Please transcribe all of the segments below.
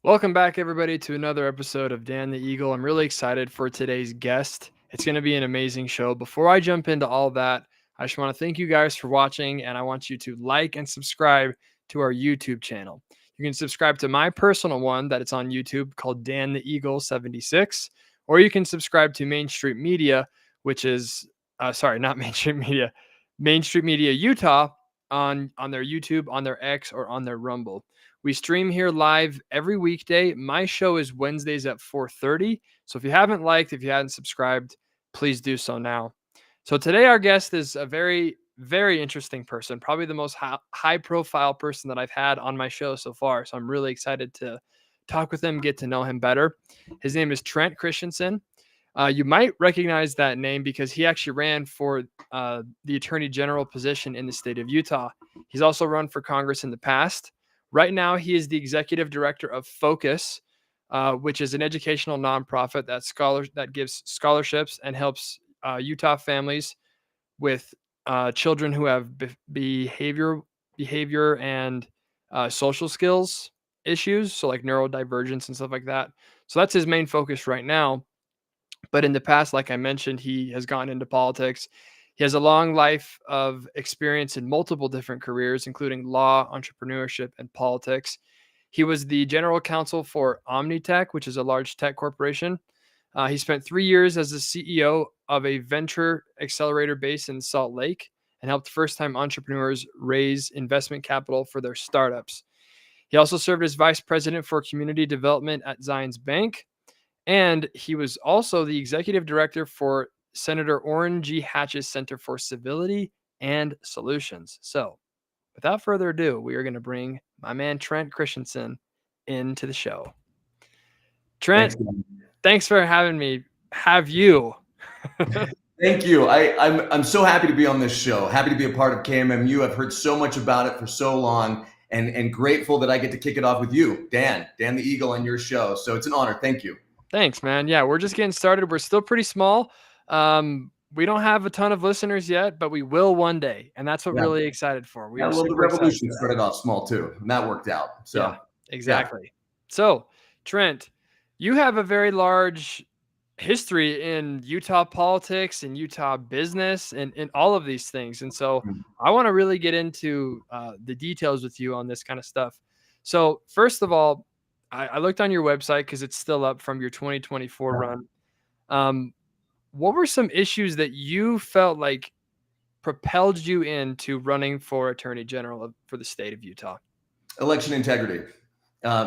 Welcome back, everybody, to another episode of Dan the Eagle. I'm really excited for today's guest. It's going to be an amazing show. Before I jump into all that, I just want to thank you guys for watching, and I want you to like and subscribe to our YouTube channel. You can subscribe to my personal one that it's on YouTube called Dan the Eagle 76, or you can subscribe to Main Street Media, which is, not Main Street Media, Main Street Media Utah on their YouTube, on their X, or on their Rumble. We stream here live every weekday. My show is Wednesdays at 4:30. So if you haven't subscribed, please do so now. So today our guest is a very, very interesting person, probably the most high profile person that I've had on my show so far. So I'm really excited to talk with him, get to know him better. His name is Trent Christensen. You might recognize that name because he actually ran for the Attorney General position in the state of Utah. He's also run for Congress in the past. Right now, he is the executive director of Focus, which is an educational nonprofit that gives scholarships and helps Utah families with children who have behavior and social skills issues, so like neurodivergence and stuff like that. So that's his main focus right now. But in the past, like I mentioned, he has gone into politics. He has a long life of experience in multiple different careers, including law, entrepreneurship, and politics. He was the general counsel for Omnitech, which is a large tech corporation. He spent 3 years as the CEO of a venture accelerator based in Salt Lake and helped first-time entrepreneurs raise investment capital for their startups. He also served as vice president for community development at Zions Bank, and he was also the executive director for Senator Orrin G. Hatch's Center for Civility and Solutions. So, without further ado, we are going to bring my man Trent Christensen into the show. Trent, thanks for having me. Have you? Thank you. I'm so happy to be on this show. Happy to be a part of KMMU. I've heard so much about it for so long, and grateful that I get to kick it off with you, Dan the Eagle, on your show. So it's an honor. Thank you. Thanks, man. Yeah, we're just getting started. We're still pretty small. We don't have a ton of listeners yet, but we will one day, and that's what we're really excited for. The revolution started off small too, and that worked out. So yeah, exactly. Yeah. So, Trent, you have a very large history in Utah politics and Utah business and in all of these things, and so I want to really get into the details with you on this kind of stuff. So, first of all, I looked on your website because it's still up from your 2024 run. What were some issues that you felt like propelled you into running for Attorney General for the state of Utah? Election integrity,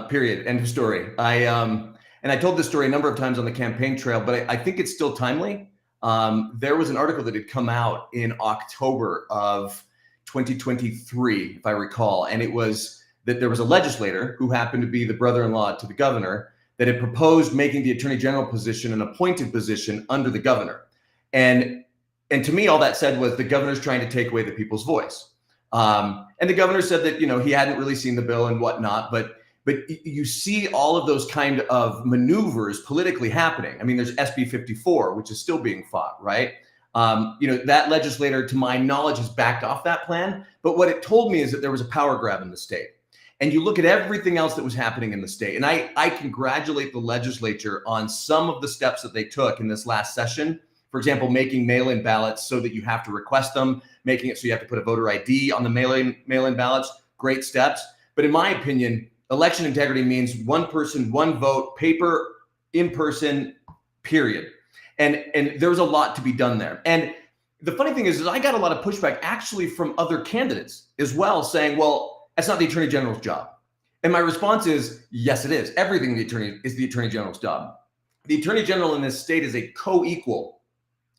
period. End of story. And I told this story a number of times on the campaign trail, but I think it's still timely. There was an article that had come out in October of 2023, if I recall, and it was that there was a legislator who happened to be the brother-in-law to the governor that had proposed making the Attorney General position an appointed position under the governor. And to me, all that said was the governor's trying to take away the people's voice. And the governor said that, he hadn't really seen the bill and whatnot, but you see all of those kind of maneuvers politically happening. I mean, there's SB 54, which is still being fought, right? That legislator, to my knowledge, has backed off that plan. But what it told me is that there was a power grab in the state. And you look at everything else that was happening in the state. And I congratulate the legislature on some of the steps that they took in this last session. For example, making mail-in ballots so that you have to request them, making it so you have to put a voter ID on the mail-in ballots. Great steps. But in my opinion, election integrity means one person, one vote, paper, in person, period. And there was a lot to be done there. And the funny thing is I got a lot of pushback actually from other candidates as well, saying, well, that's not the Attorney General's job. And my response is, yes, it is. Everything is the Attorney General's job. The Attorney General in this state is a co-equal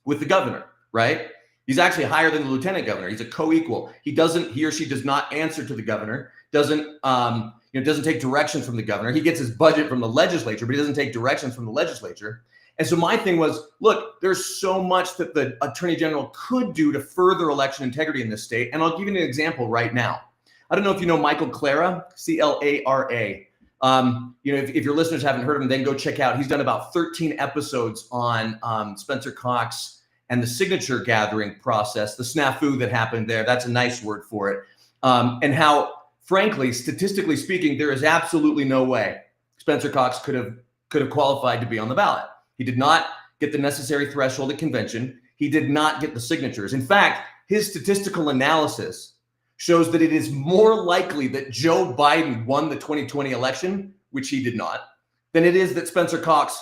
with the governor, right? He's actually higher than the lieutenant governor. He's a co-equal. He or she does not answer to the governor, doesn't take directions from the governor. He gets his budget from the legislature, but he doesn't take directions from the legislature. And so my thing was, look, there's so much that the Attorney General could do to further election integrity in this state. And I'll give you an example right now. I don't know if you know Michael Clara, C-L-A-R-A. If your listeners haven't heard of him, then go check out. He's done about 13 episodes on Spencer Cox and the signature gathering process, the snafu that happened there. That's a nice word for it. And how, frankly, statistically speaking, there is absolutely no way Spencer Cox could have qualified to be on the ballot. He did not get the necessary threshold at convention. He did not get the signatures. In fact, his statistical analysis shows that it is more likely that Joe Biden won the 2020 election, which he did not, than it is that Spencer Cox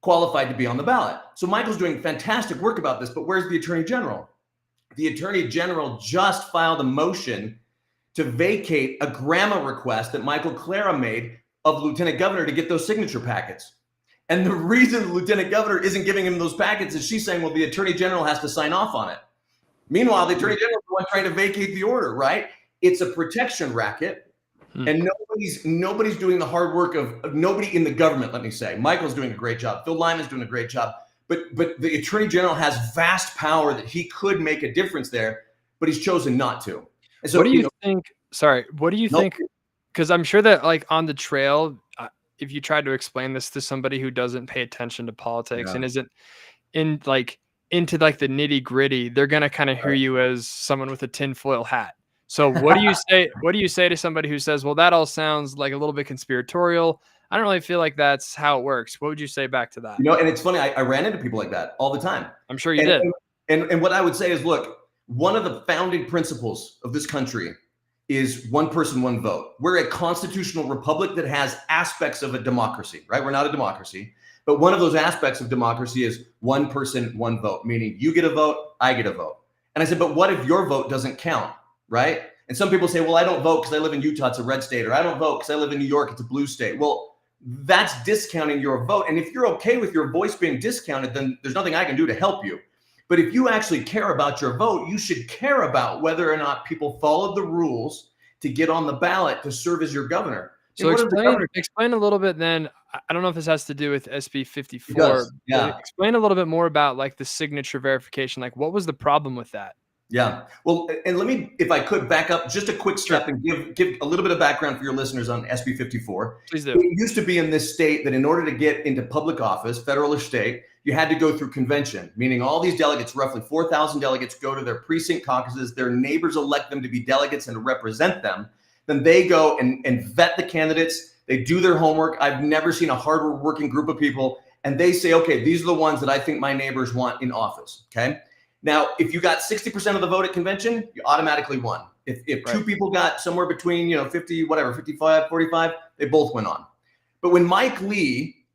qualified to be on the ballot. So Michael's doing fantastic work about this, but where's the Attorney General? The Attorney General just filed a motion to vacate a grandma request that Michael Clara made of the Lieutenant Governor to get those signature packets. And the reason the Lieutenant Governor isn't giving him those packets is she's saying, well, the Attorney General has to sign off on it. Meanwhile, the Attorney General is the one trying to vacate the order, right? It's a protection racket. And nobody's doing the hard work of nobody in the government, let me say. Michael's doing a great job. Phil Lyman's doing a great job. But the Attorney General has vast power that he could make a difference there, but he's chosen not to. And so, what do you think? Sorry, what do you think? Because I'm sure that like on the trail, if you tried to explain this to somebody who doesn't pay attention to politics and isn't into the nitty gritty, they're gonna kind of hear you as someone with a tinfoil hat. So what do you say? What do you say to somebody who says, "Well, that all sounds like a little bit conspiratorial. I don't really feel like that's how it works." What would you say back to that? And it's funny. I ran into people like that all the time. I'm sure you did. And what I would say is, look, one of the founding principles of this country is one person, one vote. We're a constitutional republic that has aspects of a democracy, right? We're not a democracy, but one of those aspects of democracy is one person, one vote, meaning you get a vote, I get a vote. And I said, but what if your vote doesn't count, right? And some people say, well, I don't vote because I live in Utah, it's a red state, or I don't vote because I live in New York, it's a blue state. Well, that's discounting your vote. And if you're okay with your voice being discounted, then there's nothing I can do to help you. But if you actually care about your vote, you should care about whether or not people followed the rules to get on the ballot to serve as your governor. So explain a little bit then. I don't know if this has to do with SB 54. It does, yeah. Explain a little bit more about like the signature verification. Like what was the problem with that? Yeah. Well, and let me, if I could back up just a quick step and give a little bit of background for your listeners on SB 54. Please do. It used to be in this state that in order to get into public office, federal or state, you had to go through convention, meaning all these delegates, roughly 4,000 delegates, go to their precinct caucuses. Their neighbors elect them to be delegates and to represent them. Then they go and vet the candidates. They do their homework. I've never seen a harder working group of people. And they say, okay, these are the ones that I think my neighbors want in office. Okay. Now, if you got 60% of the vote at convention, you automatically won. If two people got somewhere between, 50, whatever, 55, 45, they both went on. But when Mike Lee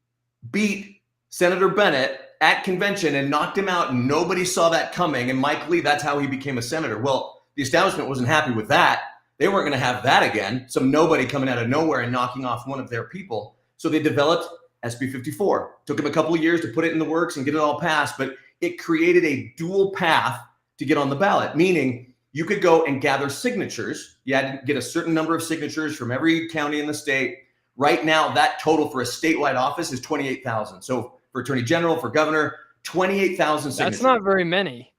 beat Senator Bennett at convention and knocked him out, and nobody saw that coming, and Mike Lee, that's how he became a senator. Well, the establishment wasn't happy with that. They weren't going to have that again. Some nobody coming out of nowhere and knocking off one of their people. So they developed SB 54. Took them a couple of years to put it in the works and get it all passed, but it created a dual path to get on the ballot, meaning you could go and gather signatures. You had to get a certain number of signatures from every county in the state. Right now, that total for a statewide office is 28,000. So for Attorney General, for Governor, 28,000 signatures. That's not very many.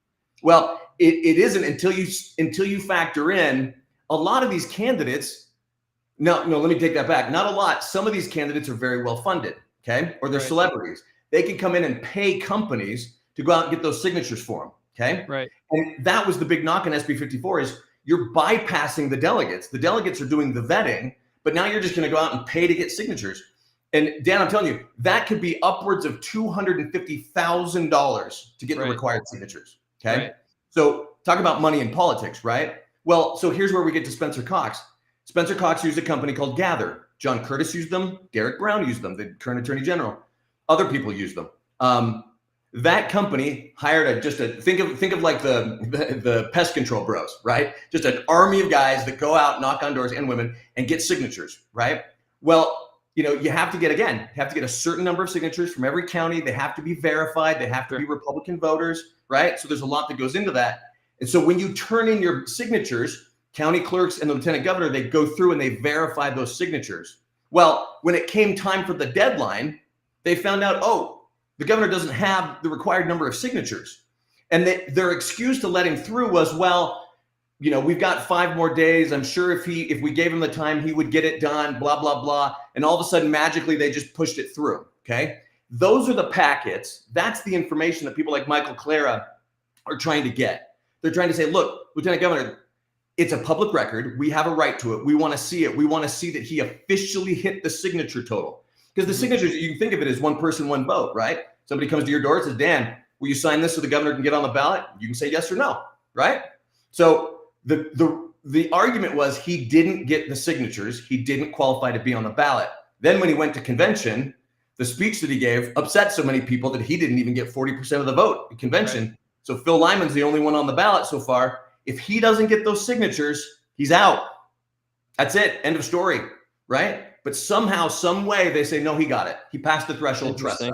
Well, it isn't until you factor in a lot of these candidates. No, let me take that back. Not a lot. Some of these candidates are very well funded, okay? Or they're celebrities. They can come in and pay companies to go out and get those signatures for them, okay? Right. And that was the big knock on SB 54 is you're bypassing the delegates. The delegates are doing the vetting, but now you're just going to go out and pay to get signatures. And Dan, I'm telling you, that could be upwards of $250,000 to get the required signatures, okay? Right. So talk about money in politics, right? Well, so here's where we get to Spencer Cox. Spencer Cox used a company called Gather. John Curtis used them. Derek Brown used them, the current Attorney General. Other people used them. That company hired think of like the pest control bros, right? Just an army of guys that go out, knock on doors and women and get signatures, right? Well, you have to get a certain number of signatures from every county. They have to be verified. They have to be Republican voters, right? So there's a lot that goes into that. And so when you turn in your signatures, county clerks and the lieutenant governor, they go through and they verify those signatures. Well, when it came time for the deadline, they found out, the governor doesn't have the required number of signatures. And their excuse to let him through was, well, we've got 5 more days. I'm sure if we gave him the time, he would get it done, blah, blah, blah. And all of a sudden, magically, they just pushed it through, okay? Those are the packets. That's the information that people like Michael Clara are trying to get. They're trying to say, look, Lieutenant Governor, it's a public record. We have a right to it. We want to see it. We want to see that he officially hit the signature total. Because the signatures, you can think of it as one person, one vote, right? Somebody comes to your door and says, Dan, will you sign this so the governor can get on the ballot? You can say yes or no, right? So the argument was he didn't get the signatures. He didn't qualify to be on the ballot. Then when he went to convention, the speech that he gave upset so many people that he didn't even get 40% of the vote at convention. Right. So Phil Lyman's the only one on the ballot so far. If he doesn't get those signatures, he's out. That's it. End of story, right? But somehow, some way, they say, no, he got it. He passed the threshold. Trust us.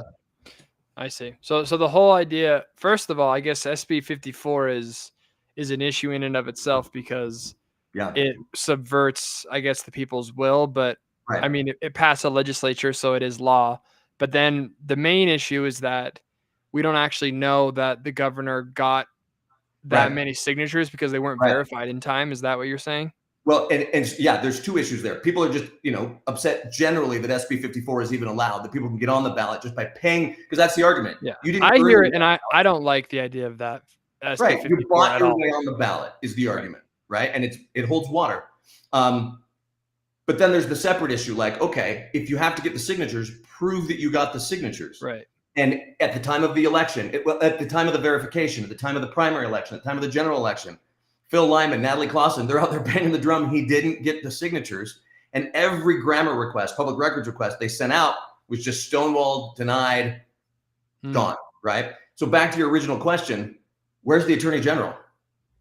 I see. So the whole idea, first of all, I guess SB 54 is an issue in and of itself because it subverts, I guess, the people's will. But I mean, it passed a legislature, so it is law. But then the main issue is that we don't actually know that the governor got that many signatures because they weren't verified in time. Is that what you're saying? Well, and yeah, there's two issues there. People are just, upset generally that SB 54 is even allowed, that people can get on the ballot just by paying, because that's the argument. Yeah, I hear it, and I don't like the idea of that. SB 54 you bought your way on the ballot is the argument, right? And it holds water. But then there's the separate issue, like, okay, if you have to get the signatures, prove that you got the signatures. Right. And at the time of the election, at the time of the verification, at the time of the primary election, at the time of the general election, Phil Lyman, Natalie Clausen, they're out there banging the drum. He didn't get the signatures. And every grammar request, public records request they sent out was just stonewalled, denied, gone, right? So back to your original question, where's the attorney general,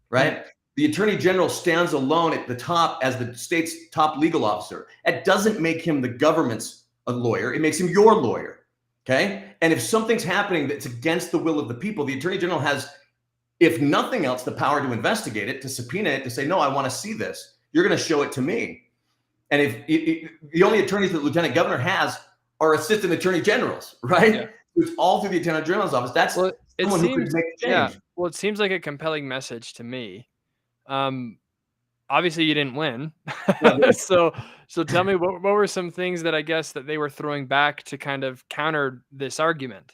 right? The attorney general stands alone at the top as the state's top legal officer. It doesn't make him the government's lawyer. It makes him your lawyer, okay? And if something's happening that's against the will of the people, the attorney general has, if nothing else, the power to investigate it, to subpoena it, to say, no, I want to see this. You're going to show it to me. And if the only attorneys that the lieutenant governor has are assistant attorney generals, right? Yeah. It's all through the attorney general's office. That's someone who could make a change. Yeah. Well, it seems like a compelling message to me. Obviously you didn't win. So tell me, what were some things that I guess that they were throwing back to kind of counter this argument?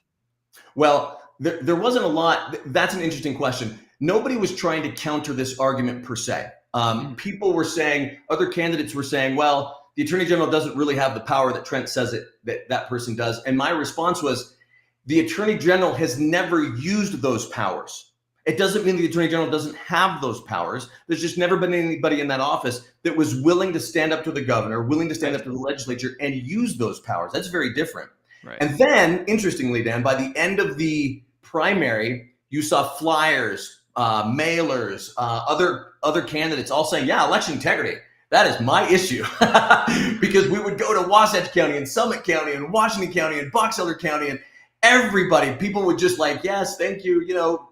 Well, there wasn't a lot. That's an interesting question. Nobody was trying to counter this argument per se. People were saying, other candidates were saying, well, the attorney general doesn't really have the power that Trent says that person does. And my response was, the attorney general has never used those powers. It doesn't mean the attorney general doesn't have those powers. There's just never been anybody in that office that was willing to stand up to the governor, willing to stand up to the legislature and use those powers. That's very different. Right. And then, interestingly, Dan, by the end of the primary, you saw flyers, mailers, other candidates all saying, yeah, election integrity, that is my issue. Because we would go to Wasatch County and Summit County and Washington County and Box Elder County, and everybody, people would just like, yes, thank you,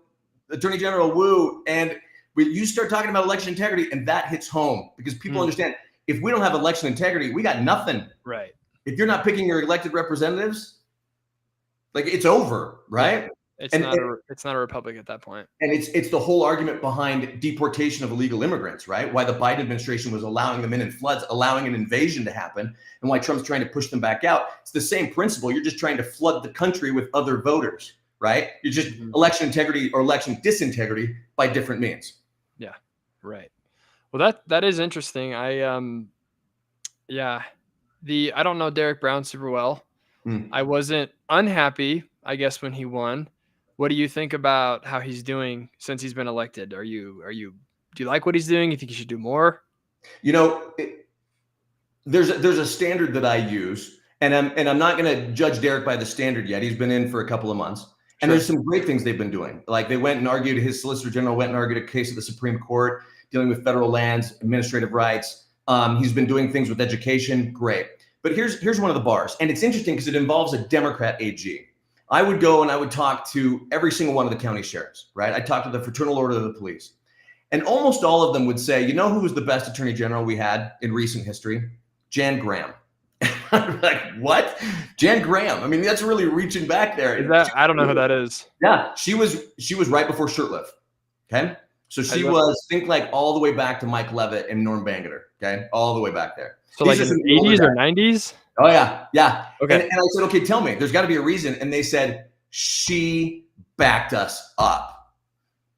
Attorney General, woo. And you start talking about election integrity, and that hits home because people understand, if we don't have election integrity, we got nothing. Right. If you're not picking your elected representatives, like, it's over, right? Yeah. It's not a republic at that point. And it's the whole argument behind deportation of illegal immigrants, right? Why the Biden administration was allowing them in floods, allowing an invasion to happen, and why Trump's trying to push them back out. It's the same principle. You're just trying to flood the country with other voters, right? You're just election integrity or election disintegrity by different means. Yeah, right. Well, that is interesting. I don't know Derek Brown super well. I wasn't unhappy, I guess, when he won. What do you think about how he's doing since he's been elected? Do you like what he's doing? You think he should do more? There's a standard that I use, and I'm not going to judge Derek by the standard yet. He's been in for a couple of months. And there's some great things they've been doing. Like, they went and argued, his Solicitor General went and argued a case at the Supreme Court dealing with federal lands, administrative rights. He's been doing things with education. Great. But here's one of the bars. And it's interesting because it involves a Democrat AG. I would go and I would talk to every single one of the county sheriffs, right? I'd talk to the Fraternal Order of the Police. And almost all of them would say, who was the best attorney general we had in recent history? Jan Graham. I'm like, what? Jan Graham. I mean, that's really reaching back there. I don't know who that is. Yeah, she was right before Shurtleff. Okay, so she was, think like all the way back to Mike Leavitt and Norm Bangerter. Okay, all the way back there. So like in the 80s or 90s? Oh yeah. Okay. And I said, okay, tell me. There's got to be a reason. And they said she backed us up.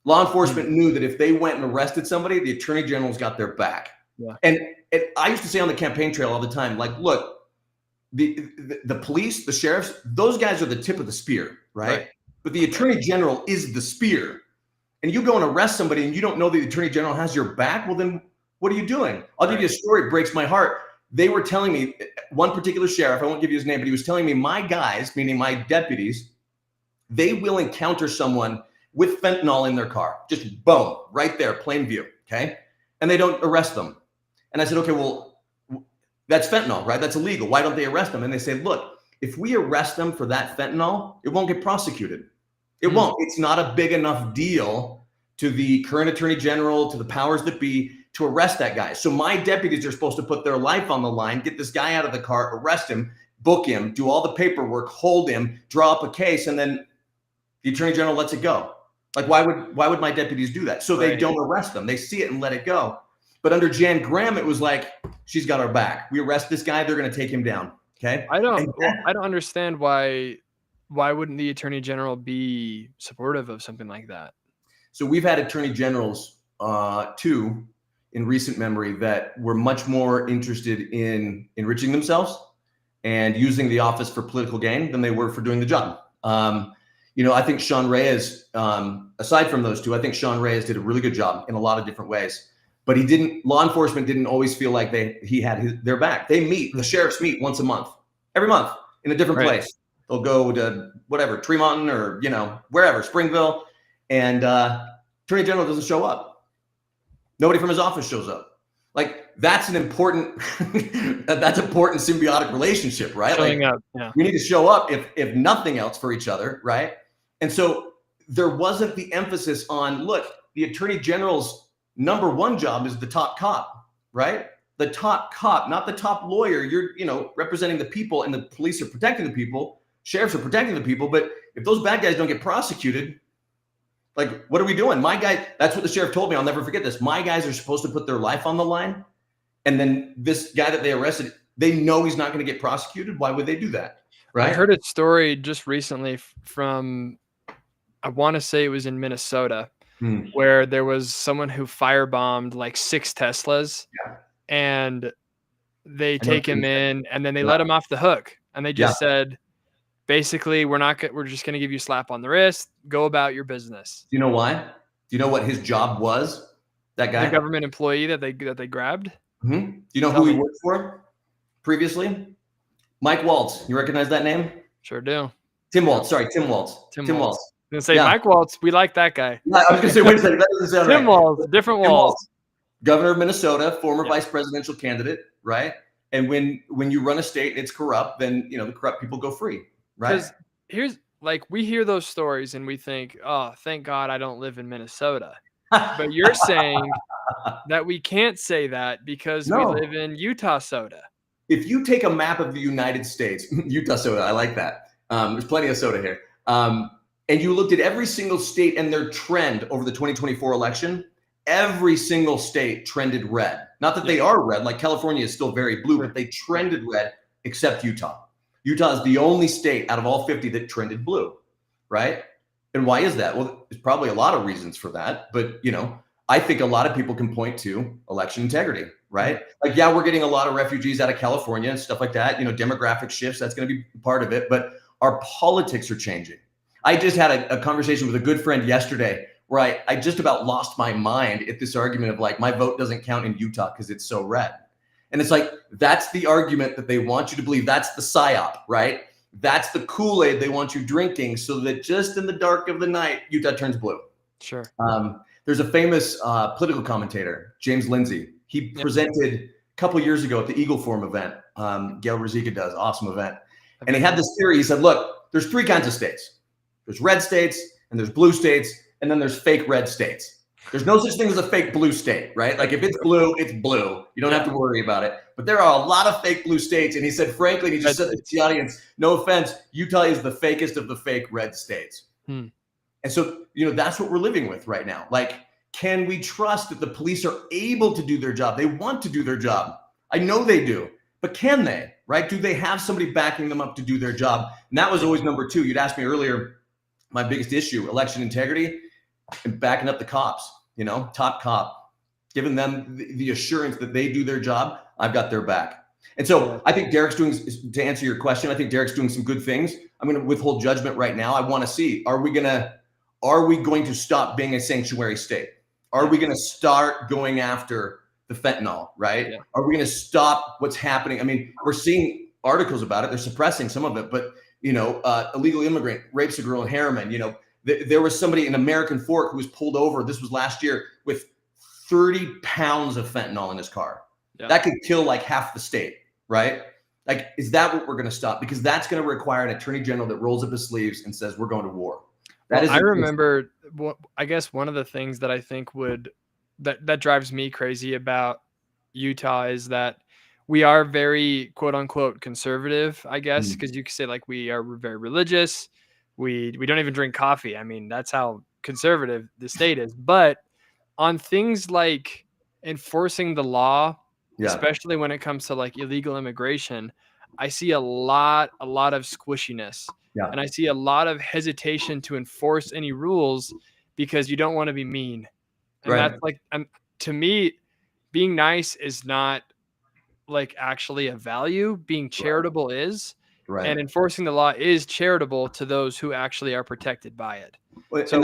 Law enforcement knew that if they went and arrested somebody, the attorney general's got their back. Yeah. And I used to say on the campaign trail all the time, like, look, the police, the sheriffs, those guys are the tip of the spear, right? But the attorney general is the spear. And you go and arrest somebody and you don't know the attorney general has your back, well, then what are you doing? I'll give you a story. It breaks my heart. They were telling me, one particular sheriff, I won't give you his name, but he was telling me my guys, meaning my deputies, they will encounter someone with fentanyl in their car. Just boom, right there, plain view, okay? And they don't arrest them. And I said, okay, well, that's fentanyl, right? That's illegal. Why don't they arrest them? And they say, look, if we arrest them for that fentanyl, it won't get prosecuted. It won't. It's not a big enough deal to the current attorney general, to the powers that be, to arrest that guy. So my deputies are supposed to put their life on the line, get this guy out of the car, arrest him, book him, do all the paperwork, hold him, draw up a case, and then the attorney general lets it go. Like, why would my deputies do that? So they don't arrest them. They see it and let it go. But under Jan Graham, it was like, she's got our back. We arrest this guy, they're going to take him down. Okay. I don't understand why wouldn't the attorney general be supportive of something like that? So we've had attorney generals, two in recent memory, that were much more interested in enriching themselves and using the office for political gain than they were for doing the job. I think Sean Reyes, aside from those two, I think Sean Reyes did a really good job in a lot of different ways. But law enforcement didn't always feel like he had their back. The sheriffs meet once a month, every month in a different place. They'll go to whatever, Tremont or, wherever, Springville, and attorney general doesn't show up. Nobody from his office shows up. Like, that's an important, important symbiotic relationship, right? Showing up, yeah. We need to show up if nothing else for each other, right? And so there wasn't the emphasis on, look, the attorney general's number one job is the top cop, right? The top cop, not the top lawyer. You're, representing the people, and the police are protecting the people. Sheriffs are protecting the people. But if those bad guys don't get prosecuted, like, what are we doing? My guy, that's what the sheriff told me. I'll never forget this. My guys are supposed to put their life on the line. And then this guy that they arrested, they know he's not going to get prosecuted. Why would they do that? Right. I heard a story just recently from, I want to say it was in Minnesota, where there was someone who firebombed like 6 Teslas, and they take him in, and then they let him off the hook. And they just said, basically, we're just going to give you a slap on the wrist. Go about your business. Do you know why? Do you know what his job was? That guy, the government employee that they grabbed. Do you know who he worked for previously? Mike Waltz. You recognize that name? Sure do. Tim Waltz. Sorry, Tim Waltz. Tim Waltz. I'm going to say Mike Waltz. We like that guy. I was going to say, wait a second. That doesn't sound right. Tim Waltz. Different Waltz. Governor of Minnesota, former vice presidential candidate, right? And when you run a state and it's corrupt, then the corrupt people go free, right? Because here's, like, we hear those stories and we think, oh, thank God I don't live in Minnesota. But you're saying that we can't say that because we live in Utah soda. If you take a map of the United States, Utah soda, I like that. There's plenty of soda here. And you looked at every single state and their trend over the 2024 election, every single state trended red. Not that they are red, like California is still very blue, but they trended red except Utah. Utah is the only state out of all 50 that trended blue, right? And why is that? Well, there's probably a lot of reasons for that, but I think a lot of people can point to election integrity, right? Like, we're getting a lot of refugees out of California and stuff like that. Demographic shifts, that's going to be part of it, but our politics are changing. I just had a conversation with a good friend yesterday where I just about lost my mind at this argument of, like, my vote doesn't count in Utah because it's so red. And it's like, that's the argument that they want you to believe. That's the psyop, right? That's the Kool-Aid they want you drinking so that just in the dark of the night, Utah turns blue. Sure. There's a famous political commentator, James Lindsay. He presented a couple years ago at the Eagle Forum event. Gail Rosica does, awesome event. And he had this theory. He said, look, there's 3 kinds of states. There's red states, and there's blue states, and then there's fake red states. There's no such thing as a fake blue state, right? Like, if it's blue, it's blue. You don't have to worry about it. But there are a lot of fake blue states. And he said, frankly, he just said to the audience, no offense, Utah is the fakest of the fake red states. And so, that's what we're living with right now. Like, can we trust that the police are able to do their job? They want to do their job. I know they do. But can they, right? Do they have somebody backing them up to do their job? And that was always number 2. You'd asked me earlier, my biggest issue, election integrity and backing up the cops, top cop, giving them the assurance that they do their job. I've got their back. And so I think Derek's doing, to answer your question, I think Derek's doing some good things. I'm going to withhold judgment right now. I want to see, are we going to stop being a sanctuary state? Are we going to start going after the fentanyl, right? Yeah. Are we going to stop what's happening? I mean, we're seeing articles about it. They're suppressing some of it, but illegal immigrant rapes a girl in Harriman. There was somebody in American Fork who was pulled over. This was last year with 30 pounds of fentanyl in his car. Yeah. That could kill like half the state, right? Like, is that what we're going to stop? Because that's going to require an attorney general that rolls up his sleeves and says, we're going to war. I remember, I guess one of the things that I think that drives me crazy about Utah is that we are very quote unquote conservative, I guess, because you could say like we are very religious. We don't even drink coffee. I mean, that's how conservative the state is. But on things like enforcing the law, especially when it comes to like illegal immigration, I see a lot of squishiness. Yeah. And I see a lot of hesitation to enforce any rules because you don't want to be mean. And that's like, to me, being nice is not like actually a value. Being charitable is. Right. And enforcing the law is charitable to those who actually are protected by it. So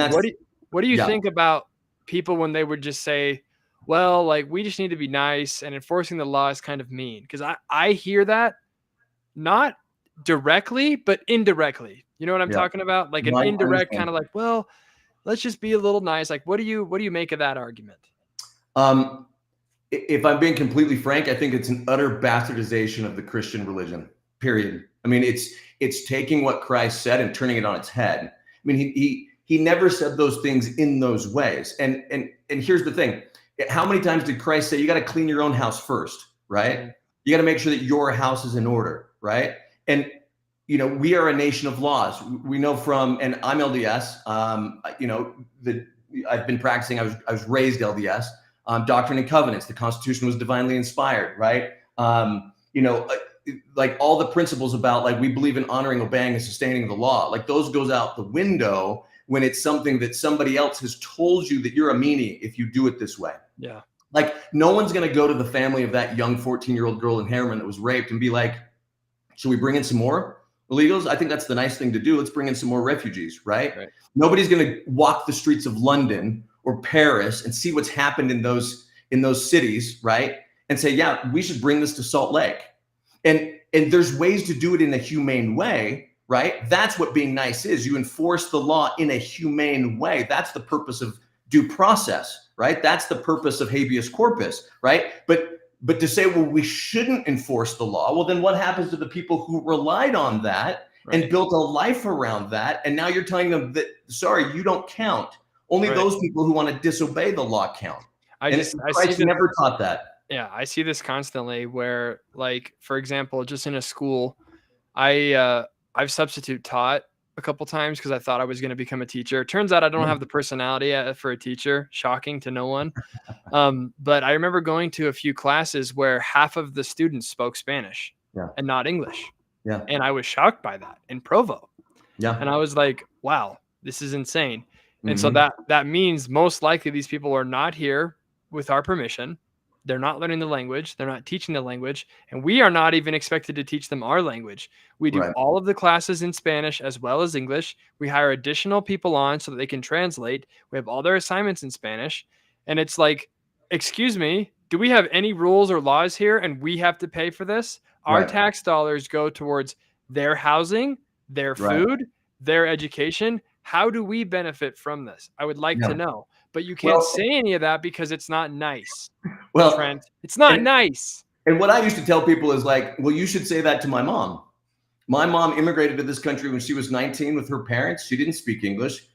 what do you think about people when they would just say, well, like, we just need to be nice and enforcing the law is kind of mean? Because I hear that not directly, but indirectly. You know what I'm talking about? Like an indirect kind of like, well, let's just be a little nice. Like, what do you make of that argument? If I'm being completely frank, I think it's an utter bastardization of the Christian religion, period. I mean, it's taking what Christ said and turning it on its head. I mean, he never said those things in those ways. And here's the thing. How many times did Christ say, you got to clean your own house first, right? Mm-hmm. You got to make sure that your house is in order, right? And, we are a nation of laws. We know from, and I'm LDS, I've been practicing, I was raised LDS, Doctrine and Covenants, the Constitution was divinely inspired, right? Like all the principles about like, we believe in honoring, obeying, and sustaining the law, like those goes out the window when it's something that somebody else has told you that you're a meanie if you do it this way. Yeah. Like no one's going to go to the family of that young 14-year-old girl in Harriman that was raped and be like, should we bring in some more illegals? I think that's the nice thing to do. Let's bring in some more refugees, right? Nobody's going to walk the streets of London or Paris and see what's happened in those cities, right? And say, yeah, we should bring this to Salt Lake. And there's ways to do it in a humane way, right? That's what being nice is. You enforce the law in a humane way. That's the purpose of due process, right? That's the purpose of habeas corpus, right? But to say, well, we shouldn't enforce the law, well, then what happens to the people who relied on that and built a life around that? And now you're telling them that, sorry, you don't count. Only those people who want to disobey the law count. Christ never taught that. Yeah, I see this constantly where, like, for example, just in a school, I've substitute taught a couple times because I thought I was going to become a teacher. It turns out I don't have the personality for a teacher. Shocking to no one. But I remember going to a few classes where half of the students spoke Spanish and not English. Yeah. And I was shocked by that in Provo. Yeah. And I was like, wow, this is insane. Mm-hmm. And so that means most likely these people are not here with our permission. They're not learning the language. They're not teaching the language. And we are not even expected to teach them our language. We do all of the classes in Spanish as well as English. We hire additional people on so that they can translate. We have all their assignments in Spanish. And it's like, excuse me, do we have any rules or laws here and we have to pay for this? Our tax dollars go towards their housing, their food, their education. How do we benefit from this? I would like to know. But you can't say any of that because it's not nice. Well, Trent, it's not nice. And what I used to tell people is like, well, you should say that to my mom. My mom immigrated to this country when she was 19 with her parents. She didn't speak English.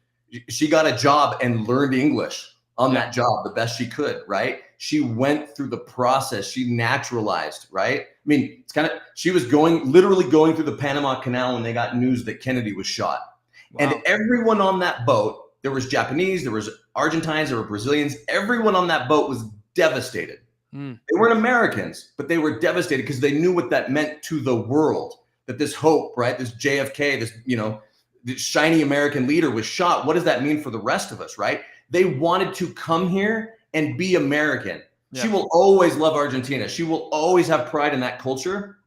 She got a job and learned English on that job the best she could, right? She went through the process. She naturalized, right? I mean, it's kind of, she was literally going through the Panama Canal when they got news that Kennedy was shot. Wow. And everyone on that boat, there was Japanese, there was Argentines, there were Brazilians. Everyone on that boat was devastated. They weren't Americans, but they were devastated because they knew what that meant to the world, that this hope, right? This JFK, this shiny American leader was shot. What does that mean for the rest of us, right? They wanted to come here and be American. She Yeah. will always love Argentina. She will always have pride in that culture.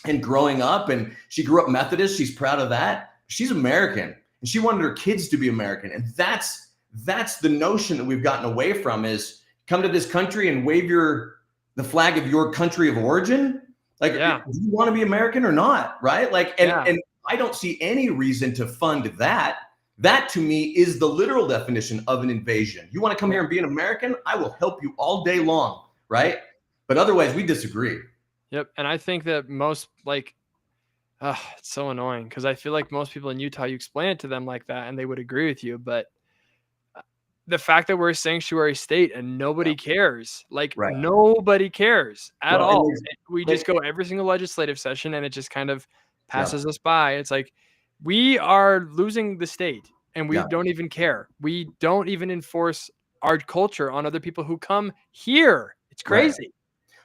And growing up, and she grew up Methodist. She's proud of that. She's American, and she wanted her kids to be American. And that's the notion that we've gotten away from, is come to this country and wave the flag of your country of origin. Like, Yeah. do you want to be American or not? Right? Like, Yeah. and I don't see any reason to fund that. That to me is the literal definition of an invasion. You want to come here and be an American? I will help you all day long. Right? But otherwise, we disagree. Yep. And I think that most, like, it's so annoying because I feel like most people in Utah, you explain it to them like that and they would agree with you. But the fact that we're a sanctuary state and nobody cares, like Right. nobody cares at Well, all. We just go every single legislative session and it just kind of passes us by. It's like we are losing the state and we don't even care. We don't even enforce our culture on other people who come here. It's crazy.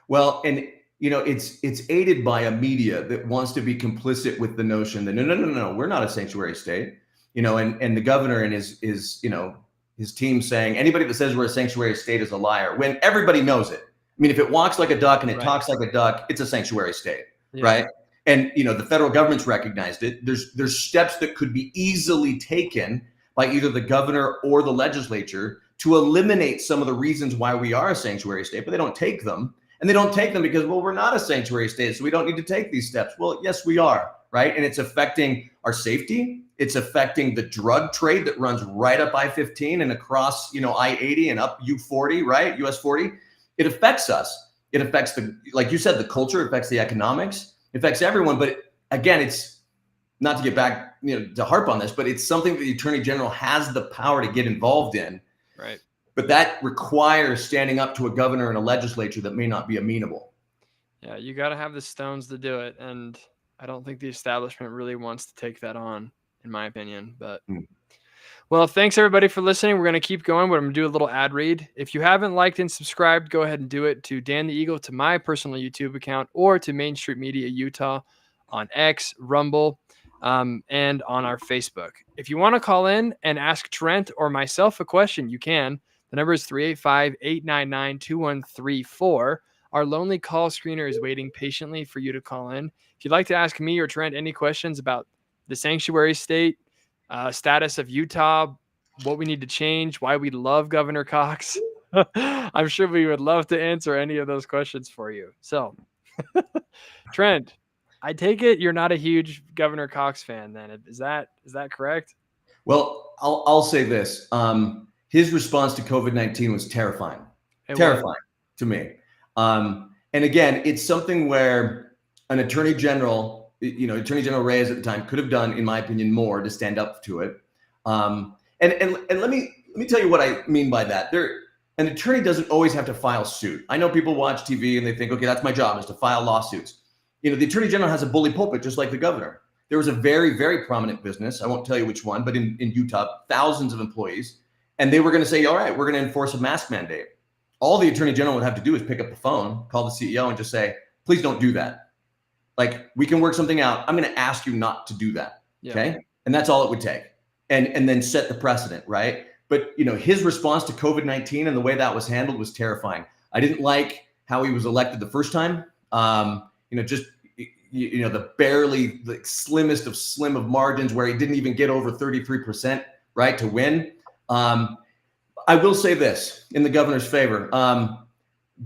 Well, and it's aided by a media that wants to be complicit with the notion that no, we're not a sanctuary state. And the governor and his team saying anybody that says we're a sanctuary state is a liar, when everybody knows it. I mean, if it walks like a duck and it talks like a duck, it's a sanctuary state, right? And the federal government's recognized it. There's steps that could be easily taken by either the governor or the legislature to eliminate some of the reasons why we are a sanctuary state, but they don't take them. And they don't take them because, well, we're not a sanctuary state, so we don't need to take these steps. Well, yes, we are, right? And it's affecting our safety. It's affecting the drug trade that runs right up I-15 and across, I-80 and up U-40, right? US 40. It affects us. It affects like you said, the culture, it affects the economics, it affects everyone. But again, it's not to get back, to harp on this, but it's something that the Attorney General has the power to get involved in. Right. But that requires standing up to a governor and a legislature that may not be amenable. Yeah, you got to have the stones to do it. And I don't think the establishment really wants to take that on, in my opinion. But well, thanks everybody for listening. We're going to keep going, but I'm going to do a little ad read. If you haven't liked and subscribed, go ahead and do it to Dan the Eagle, to my personal YouTube account, or to Main Street Media Utah on X, Rumble, and on our Facebook. If you want to call in and ask Trent or myself a question, you can. The number is 385-899-2134. Our lonely call screener is waiting patiently for you to call in. If you'd like to ask me or Trent any questions about the sanctuary state, status of Utah, what we need to change, why we love Governor Cox, I'm sure we would love to answer any of those questions for you. So, Trent, I take it you're not a huge Governor Cox fan then. Is that correct? Well, I'll say this. His response to COVID-19 was terrifying. Terrifying to me. And again, it's something where an attorney general, Attorney General Reyes at the time could have done, in my opinion, more to stand up to it. And let me tell you what I mean by that. An attorney doesn't always have to file suit. I know people watch TV and they think, okay, that's my job, is to file lawsuits. The attorney general has a bully pulpit, just like the governor. There was a very, very prominent business, I won't tell you which one, but in Utah, thousands of employees. And they were going to say, all right, we're going to enforce a mask mandate. All the attorney general would have to do is pick up the phone, call the CEO and just say, please don't do that. Like, we can work something out. I'm going to ask you not to do that. Yeah. Okay. And that's all it would take. And then set the precedent. Right. But, his response to COVID-19 and the way that was handled was terrifying. I didn't like how he was elected the first time. The barely the slimmest of slim of margins where he didn't even get over 33%, right, to win. I will say this in the governor's favor.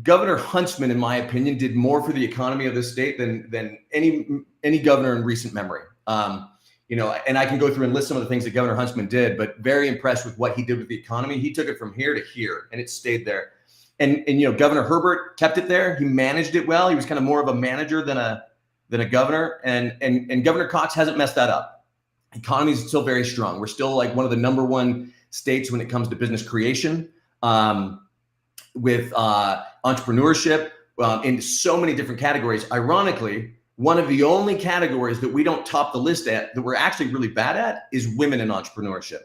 Governor Huntsman, in my opinion, did more for the economy of this state than any governor in recent memory. And I can go through and list some of the things that Governor Huntsman did, but very impressed with what he did with the economy. He took it from here to here, and it stayed there. And Governor Herbert kept it there. He managed it well. He was kind of more of a manager than a governor. And Governor Cox hasn't messed that up. The economy is still very strong. We're still like one of the number one states when it comes to business creation, with entrepreneurship, in so many different categories. Ironically, one of the only categories that we don't top the list at, that we're actually really bad at, is women in entrepreneurship.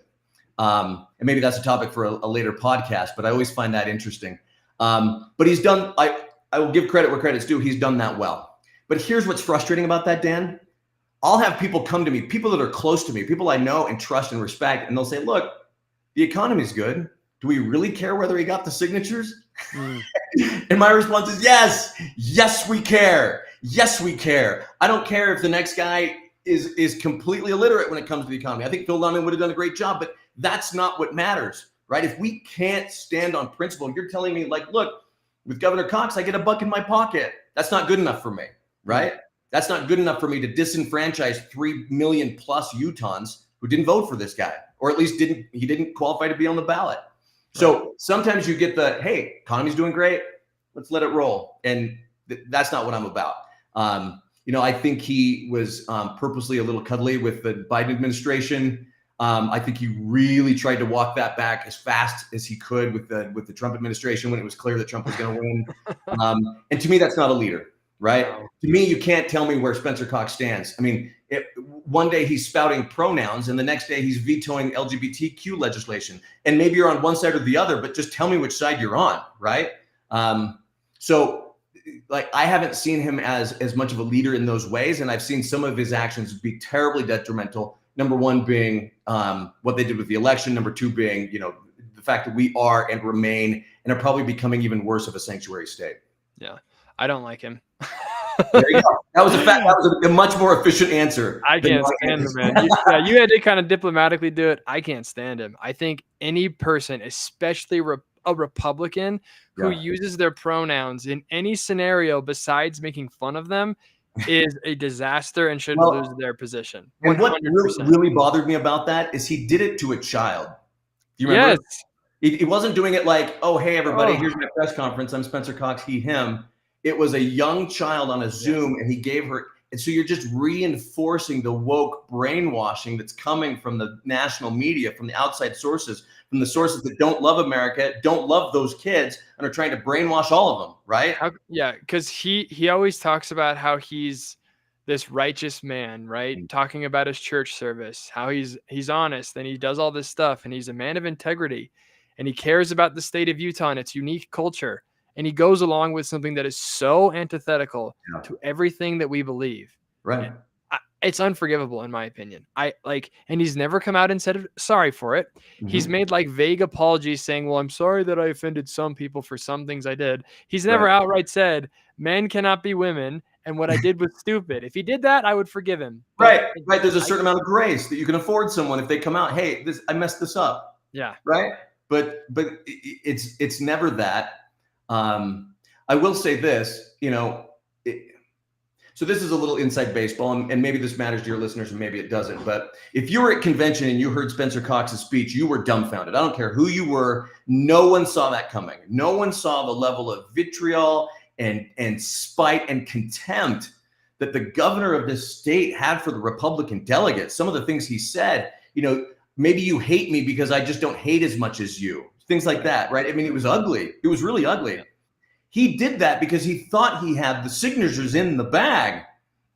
And maybe that's a topic for a later podcast, but I always find that interesting. But he's done, I will give credit where credit's due. He's done that well. But here's what's frustrating about that, Dan. I'll have people come to me, people that are close to me, people I know and trust and respect, and they'll say, look, the economy's good. Do we really care whether he got the signatures? Mm. And my response is yes. Yes, we care. Yes, we care. I don't care if the next guy is completely illiterate when it comes to the economy. I think Phil Lyman would have done a great job, but that's not what matters, right? If we can't stand on principle, you're telling me like, look, with Governor Cox, I get $1 in my pocket. That's not good enough for me, right? That's not good enough for me to disenfranchise 3 million plus Utahns who didn't vote for this guy, or at least he didn't qualify to be on the ballot. So sometimes you get the, hey, economy's doing great, let's let it roll. And that's not what I'm about. I think he was purposely a little cuddly with the Biden administration. I think he really tried to walk that back as fast as he could with the Trump administration when it was clear that Trump was going to win. And to me, that's not a leader, right? No. To me, you can't tell me where Spencer Cox stands. I mean, one day he's spouting pronouns and the next day he's vetoing LGBTQ legislation. And maybe you're on one side or the other, but just tell me which side you're on, right? So like, I haven't seen him as much of a leader in those ways. And I've seen some of his actions be terribly detrimental. Number one being what they did with the election. Number two being, the fact that we are and remain and are probably becoming even worse of a sanctuary state. Yeah, I don't like him. There you go. That was a much more efficient answer. I can't stand him, man. You had to kind of diplomatically do it. I can't stand him. I think any person, especially a Republican, who uses their pronouns in any scenario besides making fun of them is a disaster and should lose their position. 100%. And what really bothered me about that is he did it to a child. Do you remember? Yes. He wasn't doing it like, oh, hey, everybody, here's my press conference. I'm Spencer Cox, he, him. It was a young child on a Zoom, and he gave her. And so you're just reinforcing the woke brainwashing that's coming from the national media, from the outside sources, from the sources that don't love America, don't love those kids, and are trying to brainwash all of them, right? Because he always talks about how he's this righteous man, right? Talking about his church service, how he's honest, and he does all this stuff, and he's a man of integrity, and he cares about the state of Utah and its unique culture. And he goes along with something that is so antithetical to everything that we believe. Right. It's unforgivable, in my opinion. And he's never come out and said sorry for it. Mm-hmm. He's made like vague apologies saying, well, I'm sorry that I offended some people for some things I did. He's never outright said, men cannot be women, and what I did was stupid. If he did that, I would forgive him. Right. There's a certain amount of grace that you can afford someone if they come out, hey, I messed this up. Yeah. Right. But it's never that. I will say this, so this is a little inside baseball, and maybe this matters to your listeners and maybe it doesn't, but if you were at convention and you heard Spencer Cox's speech, you were dumbfounded. I don't care who you were. No one saw that coming. No one saw the level of vitriol and spite and contempt that the governor of this state had for the Republican delegates. Some of the things he said, maybe you hate me because I just don't hate as much as you. Things like that, right? I mean, it was ugly. It was really ugly. He did that because he thought he had the signatures in the bag.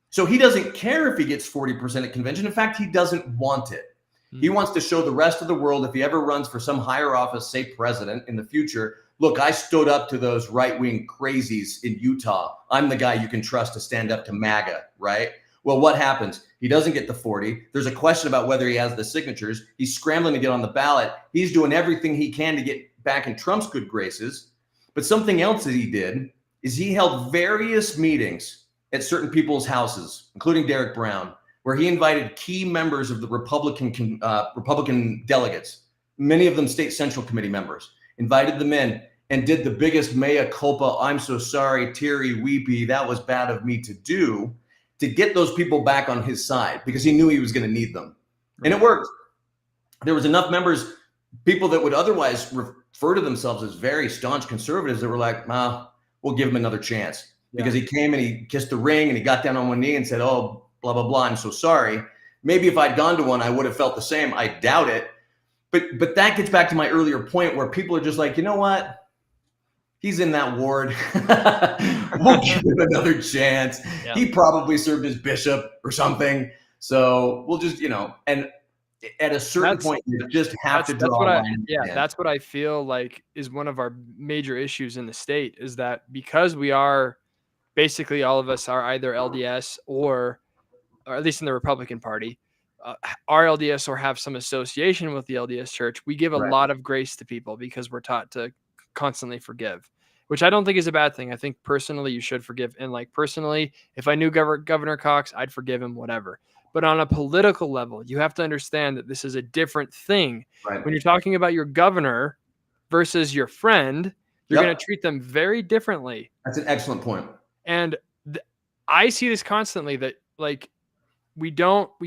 So he doesn't care if he gets 40% at convention. In fact, he doesn't want it. Mm-hmm. He wants to show the rest of the world, if he ever runs for some higher office, say president in the future, look, I stood up to those right-wing crazies in Utah. I'm the guy you can trust to stand up to MAGA, right? Well, what happens? He doesn't get the 40. There's a question about whether he has the signatures. He's scrambling to get on the ballot. He's doing everything he can to get back in Trump's good graces. But something else that he did is he held various meetings at certain people's houses, including Derek Brown, where he invited key members of the Republican delegates, many of them state central committee members, invited them in and did the biggest mea culpa, I'm so sorry, teary, weepy, that was bad of me to do, to get those people back on his side because he knew he was going to need them. And it worked. There was enough members, people that would otherwise refer to themselves as very staunch conservatives, that were like, we'll give him another chance. Because he came and he kissed the ring and he got down on one knee and said, oh, blah, blah, blah, I'm so sorry. Maybe if I'd gone to one, I would have felt the same. I doubt it. But that gets back to my earlier point where people are just like, you know what? He's in that ward. We'll give him another chance. Yeah. He probably served as bishop or something. So we'll just, and at a certain point, you just have to draw a line. That's what I feel like is one of our major issues in the state, is that because we are basically all of us are either LDS or at least in the Republican Party, are LDS or have some association with the LDS church, we give a lot of grace to people because we're taught to constantly forgive. which I don't think is a bad thing. I think personally you should forgive. And like personally, if I knew Governor Cox, I'd forgive him, whatever. But on a political level, you have to understand that this is a different thing. Right. When you're talking about your governor versus your friend, you're Yep. going to treat them very differently. That's an excellent point. And I see this constantly, that like we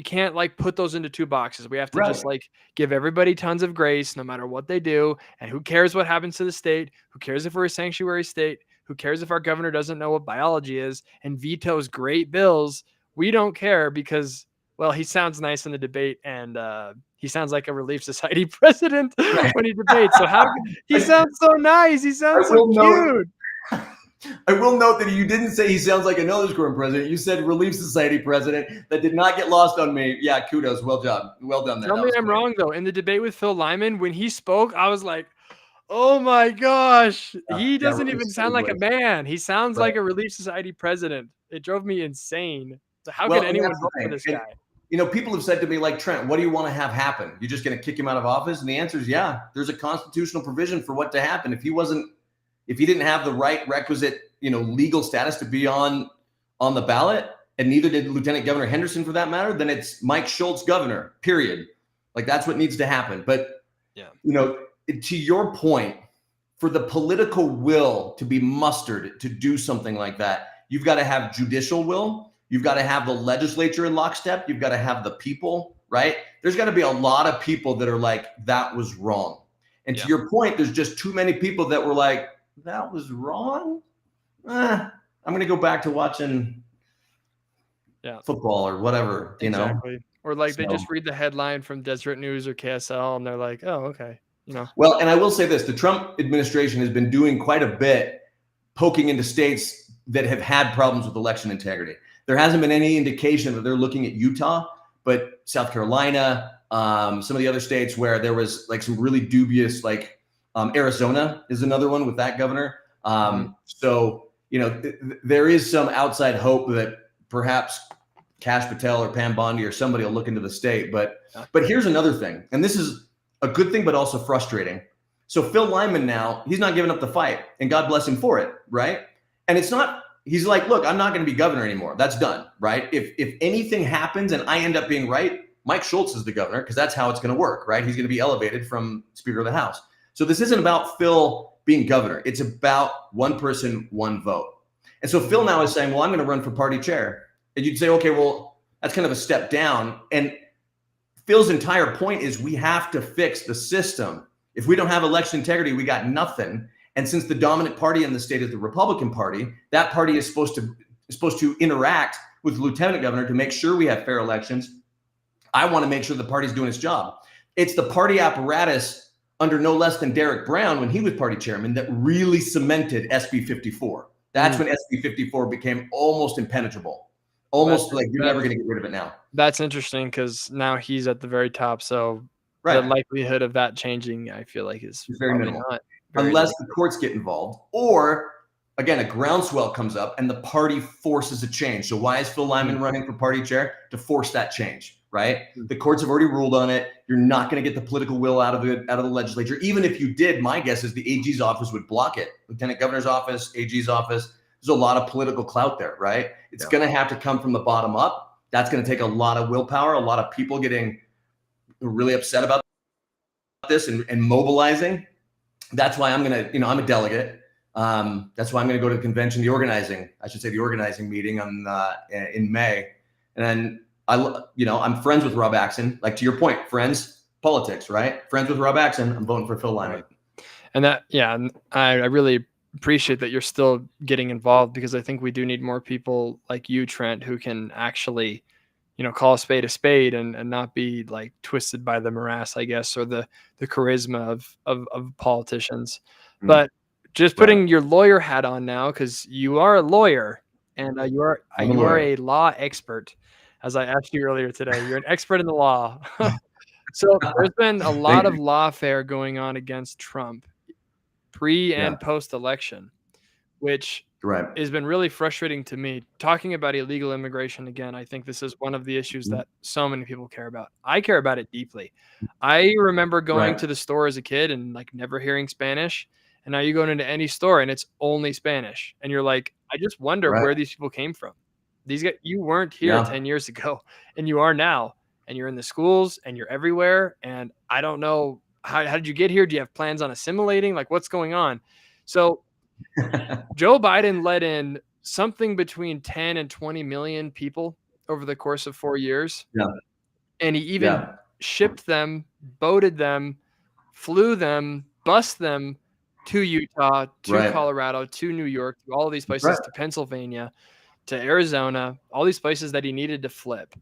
can't like put those into two boxes. We have to just like give everybody tons of grace no matter what they do. And who cares what happens to the state? Who cares if we're a sanctuary state? Who cares if our governor doesn't know what biology is and vetoes great bills? We don't care because, well, he sounds nice in the debate, and he sounds like a Relief Society president when he debates. So he sounds so nice. He sounds so cute. I will note that you didn't say he sounds like another current president. You said Relief Society president. That did not get lost on me. Yeah, kudos. Well done. Well done there. Tell me I'm wrong, though. In the debate with Phil Lyman, when he spoke, I was like, oh my gosh, he doesn't even sound like a man. He sounds like a Relief Society president. It drove me insane. So how can anyone vote for this guy? You know, people have said to me, like, Trent, what do you want to have happen? You're just going to kick him out of office? And the answer is, yeah, there's a constitutional provision for what to happen. If he didn't have the right requisite, legal status to be on the ballot, and neither did Lieutenant Governor Henderson for that matter, then it's Mike Schultz governor, period. Like, that's what needs to happen. But, to your point, for the political will to be mustered to do something like that, you've got to have judicial will. You've got to have the legislature in lockstep. You've got to have the people, right? There's got to be a lot of people that are like, that was wrong. And to your point, there's just too many people that were like, that was wrong. I'm going to go back to watching football or whatever, Exactly. Or like they just read the headline from Deseret News or KSL and they're like, oh, okay. Well, and I will say this, the Trump administration has been doing quite a bit poking into states that have had problems with election integrity. There hasn't been any indication that they're looking at Utah, but South Carolina, some of the other states where there was like some really dubious, like Arizona is another one with that governor. So, there is some outside hope that perhaps Kash Patel or Pam Bondi or somebody will look into the state. But here's another thing, and this is a good thing, but also frustrating. So Phil Lyman now, he's not giving up the fight, and God bless him for it, right? And it's not, he's like, look, I'm not going to be governor anymore. That's done, right? If anything happens and I end up being right, Mike Schultz is the governor, because that's how it's going to work, right? He's going to be elevated from Speaker of the House. So this isn't about Phil being governor. It's about one person, one vote. And so Phil now is saying, well, I'm going to run for party chair. And you'd say, okay, well, that's kind of a step down. And Phil's entire point is we have to fix the system. If we don't have election integrity, we got nothing. And since the dominant party in the state is the Republican Party, that party is supposed to interact with the lieutenant governor to make sure we have fair elections. I want to make sure the party's doing its job. It's the party apparatus under no less than Derek Brown, when he was party chairman, that really cemented SB 54. That's when SB 54 became almost impenetrable. Almost like you're never going to get rid of it now. That's interesting because now he's at the very top. So the likelihood of that changing, I feel like, is very minimal. Unless the courts get involved, or again, a groundswell comes up and the party forces a change. So why is Phil Lyman running for party chair? To force that change, right? The courts have already ruled on it. You're not going to get the political will out of the legislature. Even if you did, my guess is the AG's office would block it. Lieutenant Governor's office, AG's office. There's a lot of political clout there, right? It's going to have to come from the bottom up. That's going to take a lot of willpower, a lot of people getting really upset about this and mobilizing. That's why I'm going to, I'm a delegate. That's why I'm going to go to the convention, the organizing meeting in May. And then I'm friends with Rob Axon. Like, to your point, friends, politics, right? Friends with Rob Axon. I'm voting for Phil Lyman. And I really appreciate that you're still getting involved, because I think we do need more people like you, Trent, who can actually, call a spade and not be like twisted by the morass, I guess, or the charisma of politicians. But just putting your lawyer hat on now, because you are a lawyer and you are a law expert. As I asked you earlier today, you're an expert in the law. So there's been a lot of lawfare going on against Trump pre and post election, which has been really frustrating to me. Talking about illegal immigration again, I think this is one of the issues that so many people care about. I care about it deeply. I remember going to the store as a kid and like never hearing Spanish And now you go into any store and it's only Spanish. And you're like, I just wonder Right. where these people came from. These guys, you weren't here Yeah. 10 years ago and you are now. And you're in the schools and you're everywhere. And I don't know, how did you get here? Do you have plans on assimilating? Like, what's going on? So Joe Biden let in something between 10 and 20 million people over the course of 4 years. Yeah. And he even Yeah. shipped them, boated them, flew them, bused them to Utah, to Right. Colorado, to New York, to all of these Right. places, to Pennsylvania, to Arizona, all these places that he needed to flip.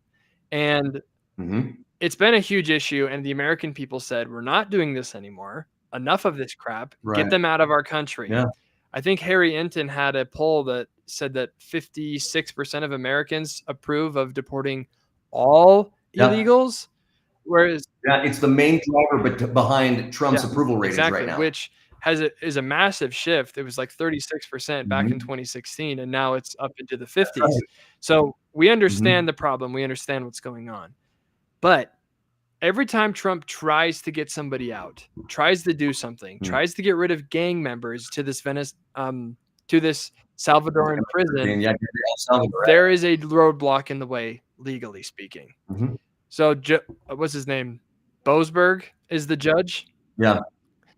And Mhm. it's been a huge issue. And the American people said, we're not doing this anymore. Enough of this crap. Get Right. them out of our country. Yeah. I think Harry Enton had a poll that said that 56% of Americans approve of deporting all Yeah. illegals, whereas Yeah. It's the main driver behind Trump's approval ratings exactly, right now. which is a massive shift. It was like 36% back in Mhm. 2016, and now it's up into the That's 50s. right. So we understand Mhm. the problem. We understand what's going on. But every time Trump tries to get somebody out, tries to do something, tries to get rid of gang members to this Salvadoran prison, Yeah. El Salvador, right? there is a roadblock in the way, legally speaking. Mhm. So, what's his name? Boasberg is the judge. Yeah.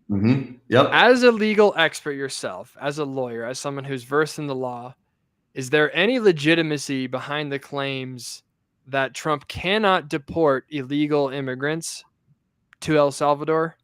Mhm. Yep. As a legal expert yourself, as a lawyer, as someone who's versed in the law, is there any legitimacy behind the claims that Trump cannot deport illegal immigrants to El Salvador?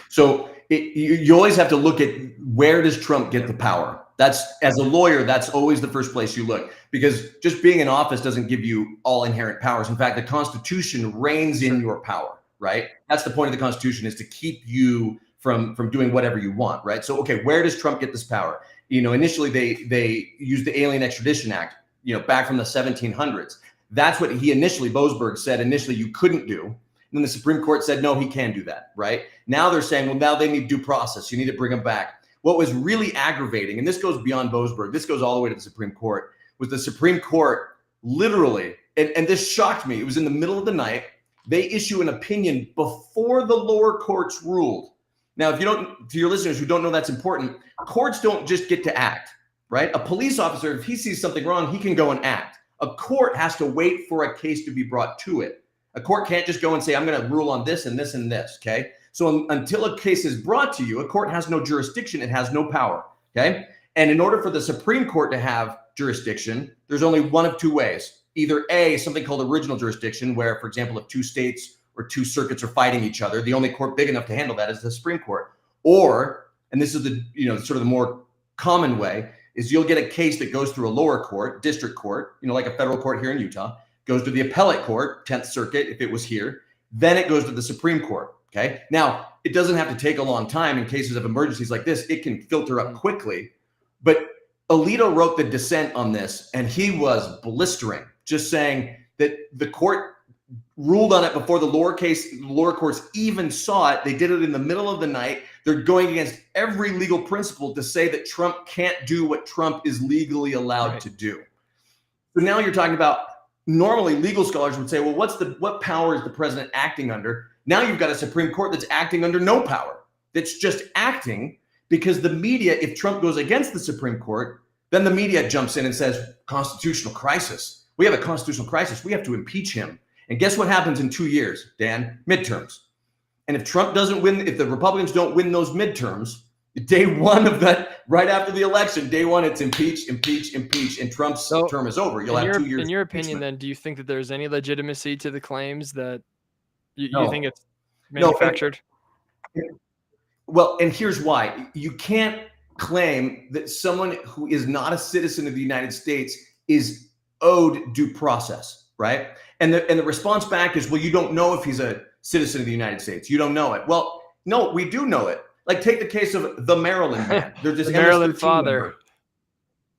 So you always have to look at, where does Trump get the power? That's, as a lawyer, that's always the first place you look, because just being in office doesn't give you all inherent powers. In fact, the Constitution reins in your power, right? That's the point of the Constitution, is to keep you from doing whatever you want, right? So, okay, where does Trump get this power? Initially they used the Alien Extradition Act, back from the 1700s. That's what Boasberg said initially you couldn't do. And then the Supreme Court said, no, he can do that, right? Now they're saying, well, now they need due process. You need to bring him back. What was really aggravating, and this goes beyond Boasberg, this goes all the way to the Supreme Court, was the Supreme Court literally, and this shocked me, it was in the middle of the night, they issue an opinion before the lower courts ruled. Now, if you don't, to your listeners who don't know that's important, courts don't just get to act, right? A police officer, if he sees something wrong, he can go and act. A court has to wait for a case to be brought to it. A court can't just go and say, I'm going to rule on this and this and this, okay? So until a case is brought to you, a court has no jurisdiction, it has no power, okay? And in order for the Supreme Court to have jurisdiction, there's only one of two ways. Either A, something called original jurisdiction, where, for example, if two states or two circuits are fighting each other, the only court big enough to handle that is the Supreme Court. Or, and this is the, sort of the more common way, is you'll get a case that goes through a lower court, district court, like a federal court here in Utah, goes to the appellate court, 10th Circuit, if it was here, then it goes to the Supreme Court, okay? Now, it doesn't have to take a long time in cases of emergencies like this. It can filter up quickly. But Alito wrote the dissent on this, and he was blistering, just saying that the court ruled on it before the lower courts even saw it. They did it in the middle of the night. They're going against every legal principle to say that Trump can't do what Trump is legally allowed to do. So now you're talking about, normally legal scholars would say, well, what power is the president acting under? Now you've got a Supreme Court that's acting under no power, that's just acting because the media, if Trump goes against the Supreme Court, then the media jumps in and says, constitutional crisis. We have a constitutional crisis. We have to impeach him. And guess what happens in 2 years, Dan? Midterms. And if Trump doesn't win, if the Republicans don't win those midterms, day one of that, right after the election, day one, it's impeach, impeach, impeach, and Trump's term is over. You'll have 2 years. In your opinion, then, do you think that there's any legitimacy to the claims that you No. think it's manufactured? Well, and here's why. You can't claim that someone who is not a citizen of the United States is owed due process, right? And the response back is, well, you don't know if he's a citizen of the United States. You don't know it. Well, no, we do know it. Like, take the case of the Maryland man. They're just the Maryland father. Member.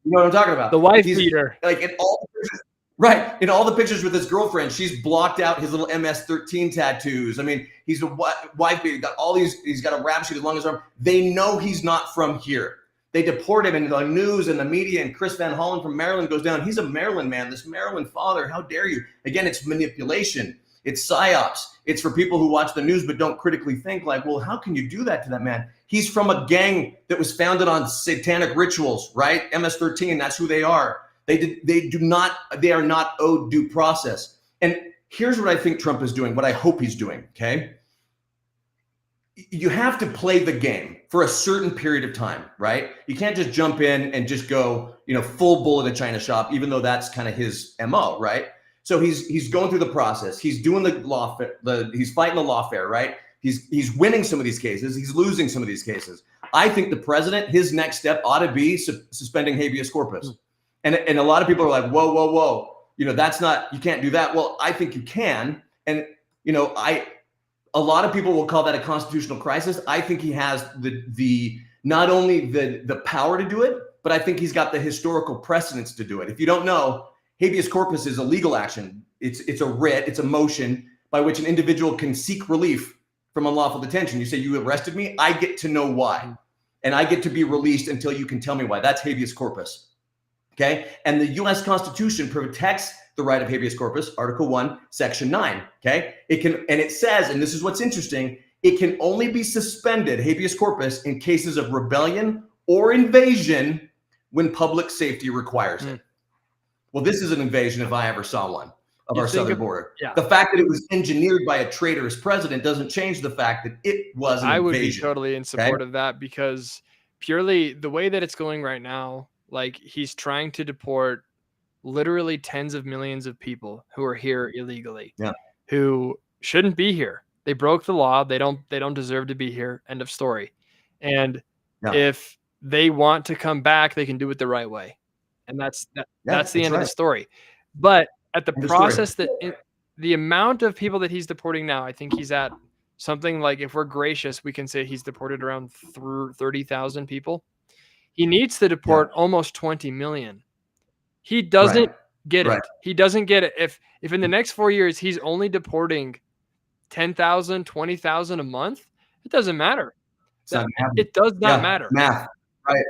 You know what I'm talking about? The wife beater. Like, in all the pictures, right, in all the pictures with his girlfriend, she's blocked out his little MS-13 tattoos. I mean, he's a wife beater. He's got a rap sheet as long as his arm. They know he's not from here. They deport him, and the news and the media, and Chris Van Hollen from Maryland goes down. He's a Maryland man, this Maryland father. How dare you? Again, it's manipulation. It's psyops. It's for people who watch the news but don't critically think like, well, how can you do that to that man? He's from a gang that was founded on satanic rituals, right? MS-13, that's who they are. They are not owed due process. And here's what I think Trump is doing, what I hope he's doing, okay? You have to play the game for a certain period of time, right? You can't just jump in and just go, full bull in a China shop, even though that's kind of his MO, right? So he's going through the process. He's doing the law, he's fighting the lawfare, right? He's winning some of these cases. He's losing some of these cases. I think the president, his next step ought to be suspending habeas corpus. And a lot of people are like, whoa, that's not, you can't do that. Well, I think you can. And, a lot of people will call that a constitutional crisis. I think he has the not only the power to do it, but I think he's got the historical precedence to do it. If you don't know, habeas corpus is a legal action. It's a writ, it's a motion by which an individual can seek relief from unlawful detention. You say, you arrested me, I get to know why. And I get to be released until you can tell me why. That's habeas corpus. Okay. And the US Constitution protects the right of habeas corpus, Article 1, Section 9. Okay. It says, and this is what's interesting, it can only be suspended, habeas corpus, in cases of rebellion or invasion when public safety requires it. Well, this is an invasion if I ever saw one of our southern border. Yeah. The fact that it was engineered by a traitorous president doesn't change the fact that it was an invasion. I would be totally in support of that, because purely the way that it's going right now, like, he's trying to deport literally tens of millions of people who are here illegally, who shouldn't be here. They broke the law. They don't deserve to be here. End of story. And if they want to come back, they can do it the right way. And that's the end of the story. But at the process the amount of people that he's deporting now, I think he's at something like, if we're gracious, we can say he's deported around 30,000 people. He needs to deport almost 20 million. He doesn't get it. He doesn't get it. If in the next 4 years, he's only deporting 10,000, 20,000 a month, it doesn't matter. It does not matter. Math. Right.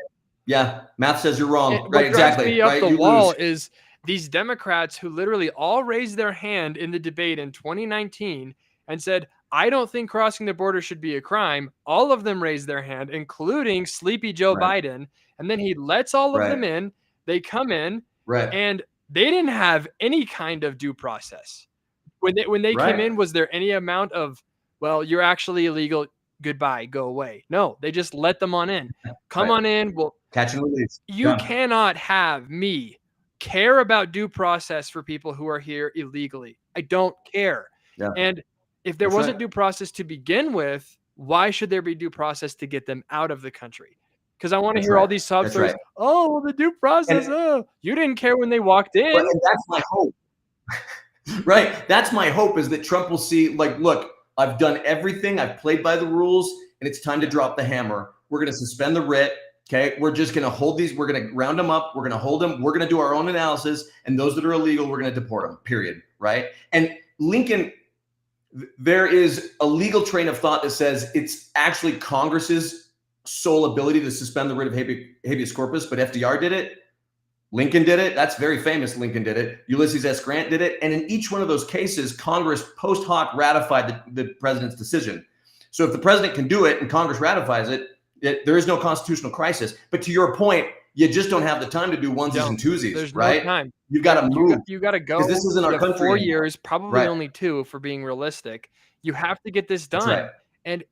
Yeah. Math says you're wrong. What Exactly. drives me up the wall is these Democrats who literally all raised their hand in the debate in 2019 and said, I don't think crossing the border should be a crime. All of them raised their hand, including Sleepy Joe Biden. And then he lets all of them in. They come in, and they didn't have any kind of due process. When they came in, was there any amount of, well, you're actually illegal, goodbye, go away? No, they just let them on in. Come on in. Well, catch and release. You cannot have me care about due process for people who are here illegally. I don't care. And if there wasn't due process to begin with, why should there be due process to get them out of the country? Because I want to hear all these sob stories. Oh, well, the due process. You didn't care when they walked in. And that's my hope. That's my hope, is that Trump will see, like, look, I've done everything. I've played by the rules, and it's time to drop the hammer. We're going to suspend the writ. Okay. We're just going to hold these. We're going to round them up. We're going to hold them. We're going to do our own analysis. And those that are illegal, we're going to deport them, period. Right. And Lincoln, there is a legal train of thought that says it's actually Congress's sole ability to suspend the writ of habeas corpus, but FDR did it. Lincoln did it. That's very famous. Lincoln did it. Ulysses S. Grant did it. And in each one of those cases, Congress post hoc ratified the president's decision. So if the president can do it and Congress ratifies it, there is no constitutional crisis. But to your point, you just don't have the time to do onesies and twosies. There's no time. You've got to move. You got to go. This isn't our country 4 anymore. years, probably only 2 for being realistic. You have to get this done. And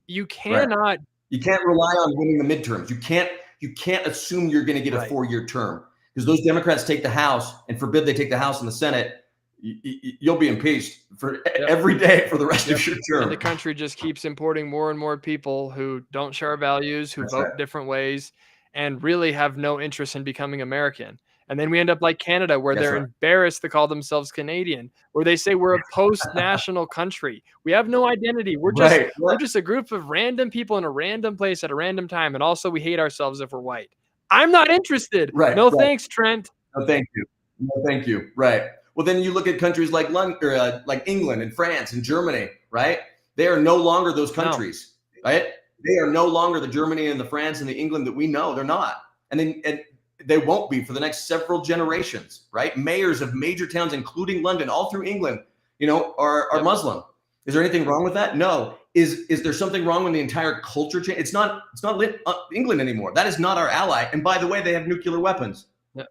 you cannot. You can't rely on winning the midterms. You can't assume you're going to get a 4-year term, because those Democrats take the House, and forbid they take the House and the Senate, you'll be impeached for every day for the rest of your term. And the country just keeps importing more and more people who don't share our values, who vote different ways, and really have no interest in becoming American. And then we end up like Canada, where they're embarrassed to call themselves Canadian, where they say we're a post-national country. We have no identity. We're just a group of random people in a random place at a random time. And also we hate ourselves if we're white. I'm not interested. Thanks, Trent. No, thank you. No, thank you. Well, then you look at countries like like England and France and Germany, right? They are no longer those countries, right? They are no longer the Germany and the France and the England that we know. They're not. And they won't be for the next several generations, right? Mayors of major towns, including London, all through England, are Muslim. Is there anything wrong with that? No. Is there something wrong when the entire culture change? It's not England anymore. That is not our ally. And by the way, they have nuclear weapons. Yeah.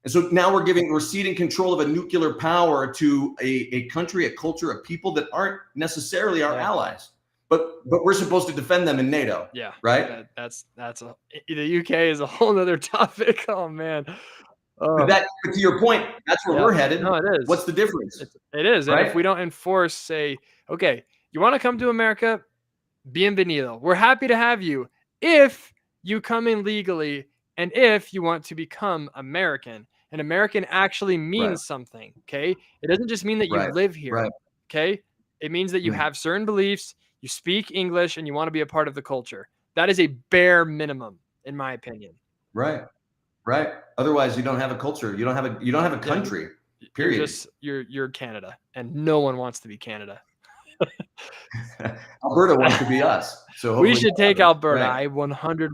And so now we're ceding control of a nuclear power to a country, a culture, a people that aren't necessarily our allies. But we're supposed to defend them in NATO. Yeah. Right. The UK is a whole other topic. Oh man. But to your point, that's where we're headed. No, it is. What's the difference? It is. Right? And if we don't enforce, say, okay, you want to come to America? Bienvenido. We're happy to have you if you come in legally and if you want to become American. And American actually means something, okay? It doesn't just mean that you live here, okay? It means that you have certain beliefs, you speak English, and you want to be a part of the culture. That is a bare minimum, in my opinion. Right. Otherwise, you don't have a culture. You don't have a country. Period. You're Canada, and no one wants to be Canada. Alberta wants to be us. So we should take Alberta. Right. I 100%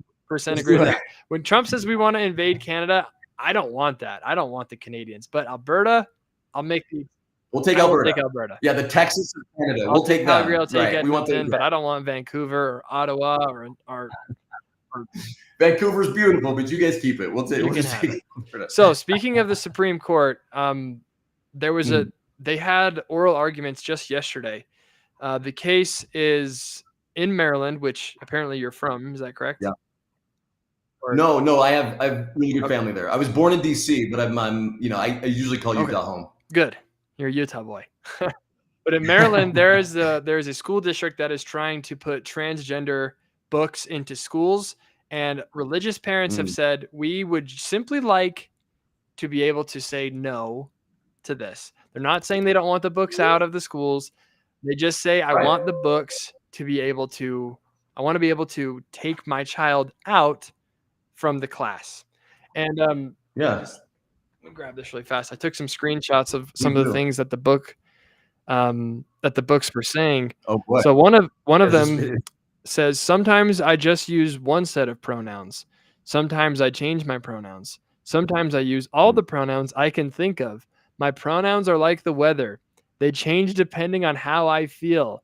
agree with that. When Trump says we want to invade Canada, I don't want that. I don't want the Canadians. But Alberta, We'll take Alberta. Take Alberta. Yeah, the Texas of Canada. We'll take that. I'll take Edmonton, but I don't want Vancouver or Ottawa or Vancouver's beautiful, but you guys keep it. We'll take it. So speaking of the Supreme Court, there was they had oral arguments just yesterday. The case is in Maryland, which apparently you're from. Is that correct? Yeah. No, I have really good family there. I was born in DC, but I usually call Utah home. Good. You're a Utah boy. But in Maryland, there is a school district that is trying to put transgender books into schools, and religious parents have said, we would simply like to be able to say no to this. They're not saying they don't want the books out of the schools. They just say, I want the books to be able to, I want to be able to take my child out from the class. And let me grab this really fast. I took some screenshots of some of the things that the books were saying. Oh boy. So one of them says, sometimes I just use one set of pronouns. Sometimes I change my pronouns. Sometimes I use all the pronouns I can think of. My pronouns are like the weather. They change depending on how I feel.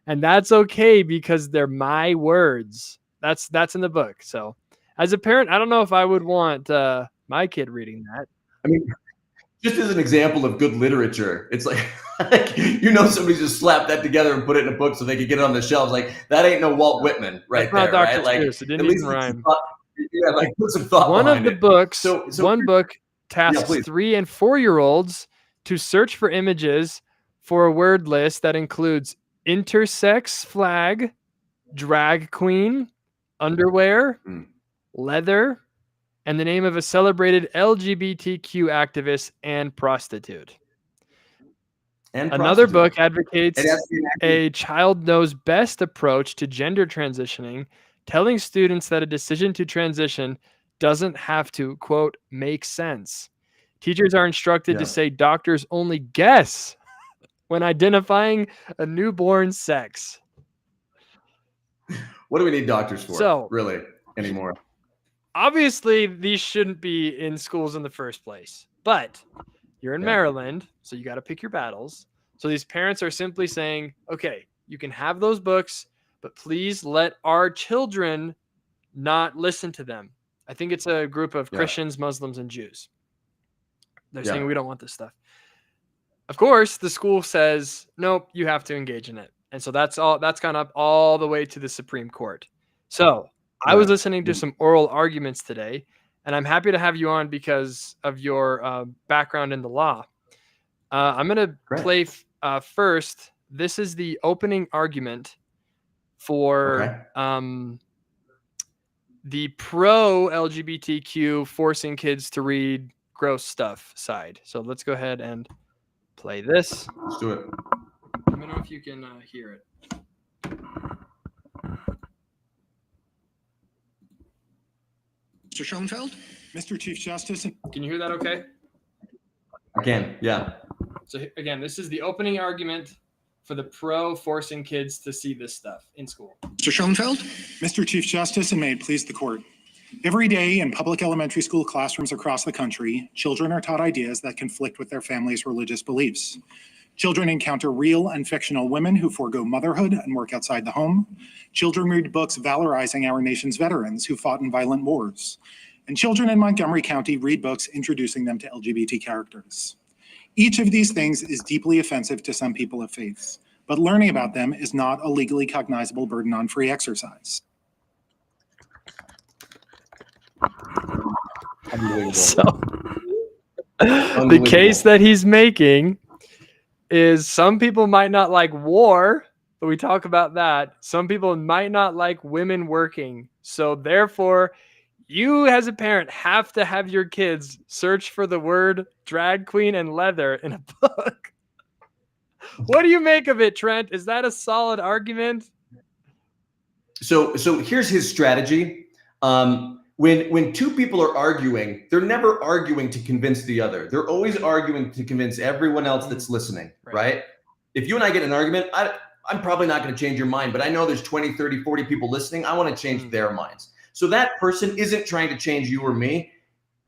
And that's okay because they're my words. That's in the book. So as a parent, I don't know if I would want my kid reading that. I mean, just as an example of good literature, it's like somebody just slapped that together and put it in a book so they could get it on the shelves. Like, that ain't no Walt Whitman right there, right? Like, it didn't even rhyme. Put some thought One of the books, So one book tasks 3 and 4-year-olds to search for images for a word list that includes intersex flag, drag queen, underwear, leather, and the name of a celebrated LGBTQ activist and prostitute. Another book advocates a child knows best approach to gender transitioning, telling students that a decision to transition doesn't have to, quote, make sense. Teachers are instructed to say doctors only guess when identifying a newborn sex. What do we need doctors for, really, anymore? Obviously, these shouldn't be in schools in the first place, but you're in Maryland, so you got to pick your battles. So these parents are simply saying, okay, you can have those books, but please let our children not listen to them. I think it's a group of Christians, Muslims, and Jews. They're saying we don't want this stuff. Of course, the school says, nope, you have to engage in it. And so that's gone up all the way to the Supreme Court. So I was listening to some oral arguments today, and I'm happy to have you on because of your background in the law. I'm going to play first. This is the opening argument for the pro-LGBTQ forcing kids to read gross stuff side. So let's go ahead and play this. Let's do it. Let me know if you can hear it. Mr. Schoenfeld? Mr. Chief Justice. Can you hear that okay? I can, yeah. So again, this is the opening argument for the pro forcing kids to see this stuff in school. Mr. Schoenfeld? Mr. Chief Justice, and may it please the court. Every day in public elementary school classrooms across the country, children are taught ideas that conflict with their family's religious beliefs. Children encounter real and fictional women who forego motherhood and work outside the home. Children read books valorizing our nation's veterans who fought in violent wars. And children in Montgomery County read books introducing them to LGBT characters. Each of these things is deeply offensive to some people of faith, but learning about them is not a legally cognizable burden on free exercise. So the case that he's making is some people might not like war, but we talk about that. Some people might not like women working. So therefore, you as a parent have to have your kids search for the word drag queen and leather in a book. What do you make of it, Trent? Is that a solid argument? So here's his strategy. When two people are arguing, they're never arguing to convince the other. They're always arguing to convince everyone else that's listening, right? If you and I get in an argument, I'm probably not going to change your mind, but I know there's 20, 30, 40 people listening. I want to change their minds. So that person isn't trying to change you or me.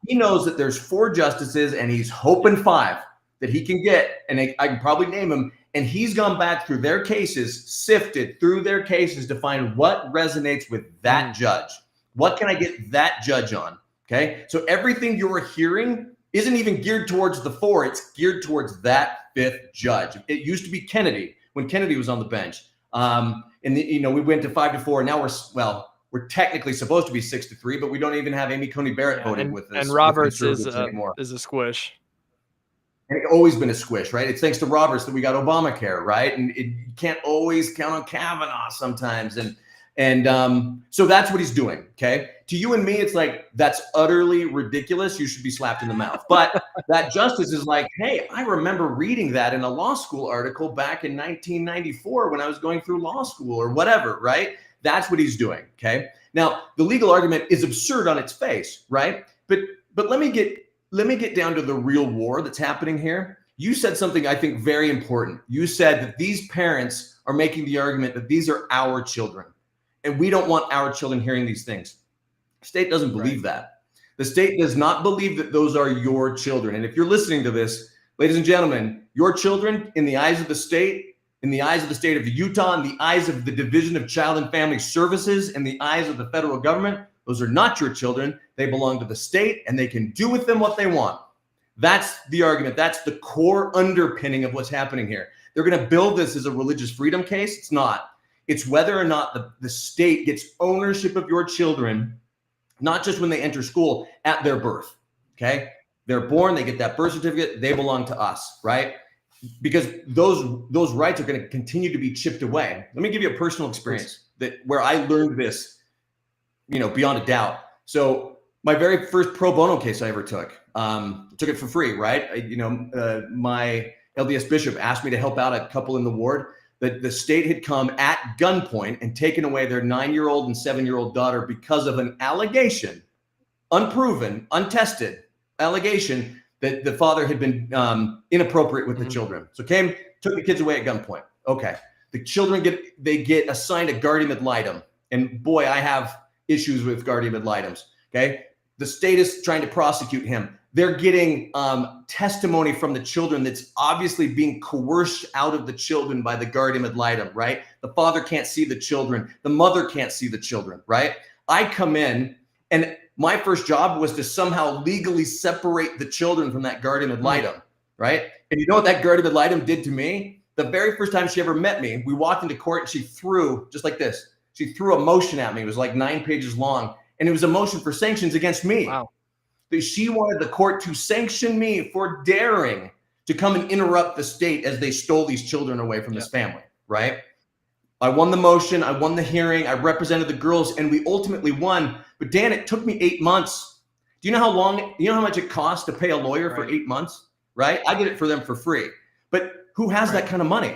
He knows that there's 4 justices and he's hoping 5 that he can get, and I can probably name them. And he's gone back through their cases, sifted through their cases to find what resonates with that judge. What can I get that judge on? Okay. So everything you're hearing isn't even geared towards the 4. It's geared towards that 5th judge. It used to be Kennedy when Kennedy was on the bench. And we went to 5-4. Now we're technically supposed to be 6-3, but we don't even have Amy Coney Barrett voting with us. And Roberts is a squish. And it's always been a squish, right? It's thanks to Roberts that we got Obamacare, right? And you can't always count on Kavanaugh sometimes. And so that's what he's doing, okay? To you and me, it's like, that's utterly ridiculous. You should be slapped in the mouth. But that justice is like, hey, I remember reading that in a law school article back in 1994 when I was going through law school or whatever, right? That's what he's doing, okay? Now, the legal argument is absurd on its face, right? But let me get down to the real war that's happening here. You said something I think very important. You said that these parents are making the argument that these are our children. And we don't want our children hearing these things. The state doesn't believe that. The state does not believe that those are your children. And if you're listening to this, ladies and gentlemen, your children in the eyes of the state, in the eyes of the state of Utah, in the eyes of the Division of Child and Family Services, in the eyes of the federal government, those are not your children. They belong to the state and they can do with them what they want. That's the argument. That's the core underpinning of what's happening here. They're going to build this as a religious freedom case. It's not. It's whether or not the state gets ownership of your children, not just when they enter school, at their birth, okay? They're born, they get that birth certificate, they belong to us, right? Because those rights are going to continue to be chipped away. Let me give you a personal experience where I learned this, beyond a doubt. So my very first pro bono case I ever took it for free, right? My LDS bishop asked me to help out a couple in the ward. The state had come at gunpoint and taken away their 9-year-old and 7-year-old daughter because of an allegation, unproven, untested allegation that the father had been inappropriate with the children. So took the kids away at gunpoint. Okay. The children get assigned a guardian ad litem. And boy, I have issues with guardian ad litems. Okay. The state is trying to prosecute him. They're getting testimony from the children that's obviously being coerced out of the children by the guardian ad litem, right? The father can't see the children. The mother can't see the children, right? I come in and my first job was to somehow legally separate the children from that guardian ad litem, right? And you know what that guardian ad litem did to me? The very first time she ever met me, we walked into court and she threw, just like this, she threw a motion at me. It was like 9 pages long. And it was a motion for sanctions against me. Wow. She wanted the court to sanction me for daring to come and interrupt the state as they stole these children away from this family, right? I won the motion. I won the hearing. I represented the girls and we ultimately won. But Dan, it took me 8 months. Do you know how much it costs to pay a lawyer for 8 months, right? I did it for them for free. But who has that kind of money?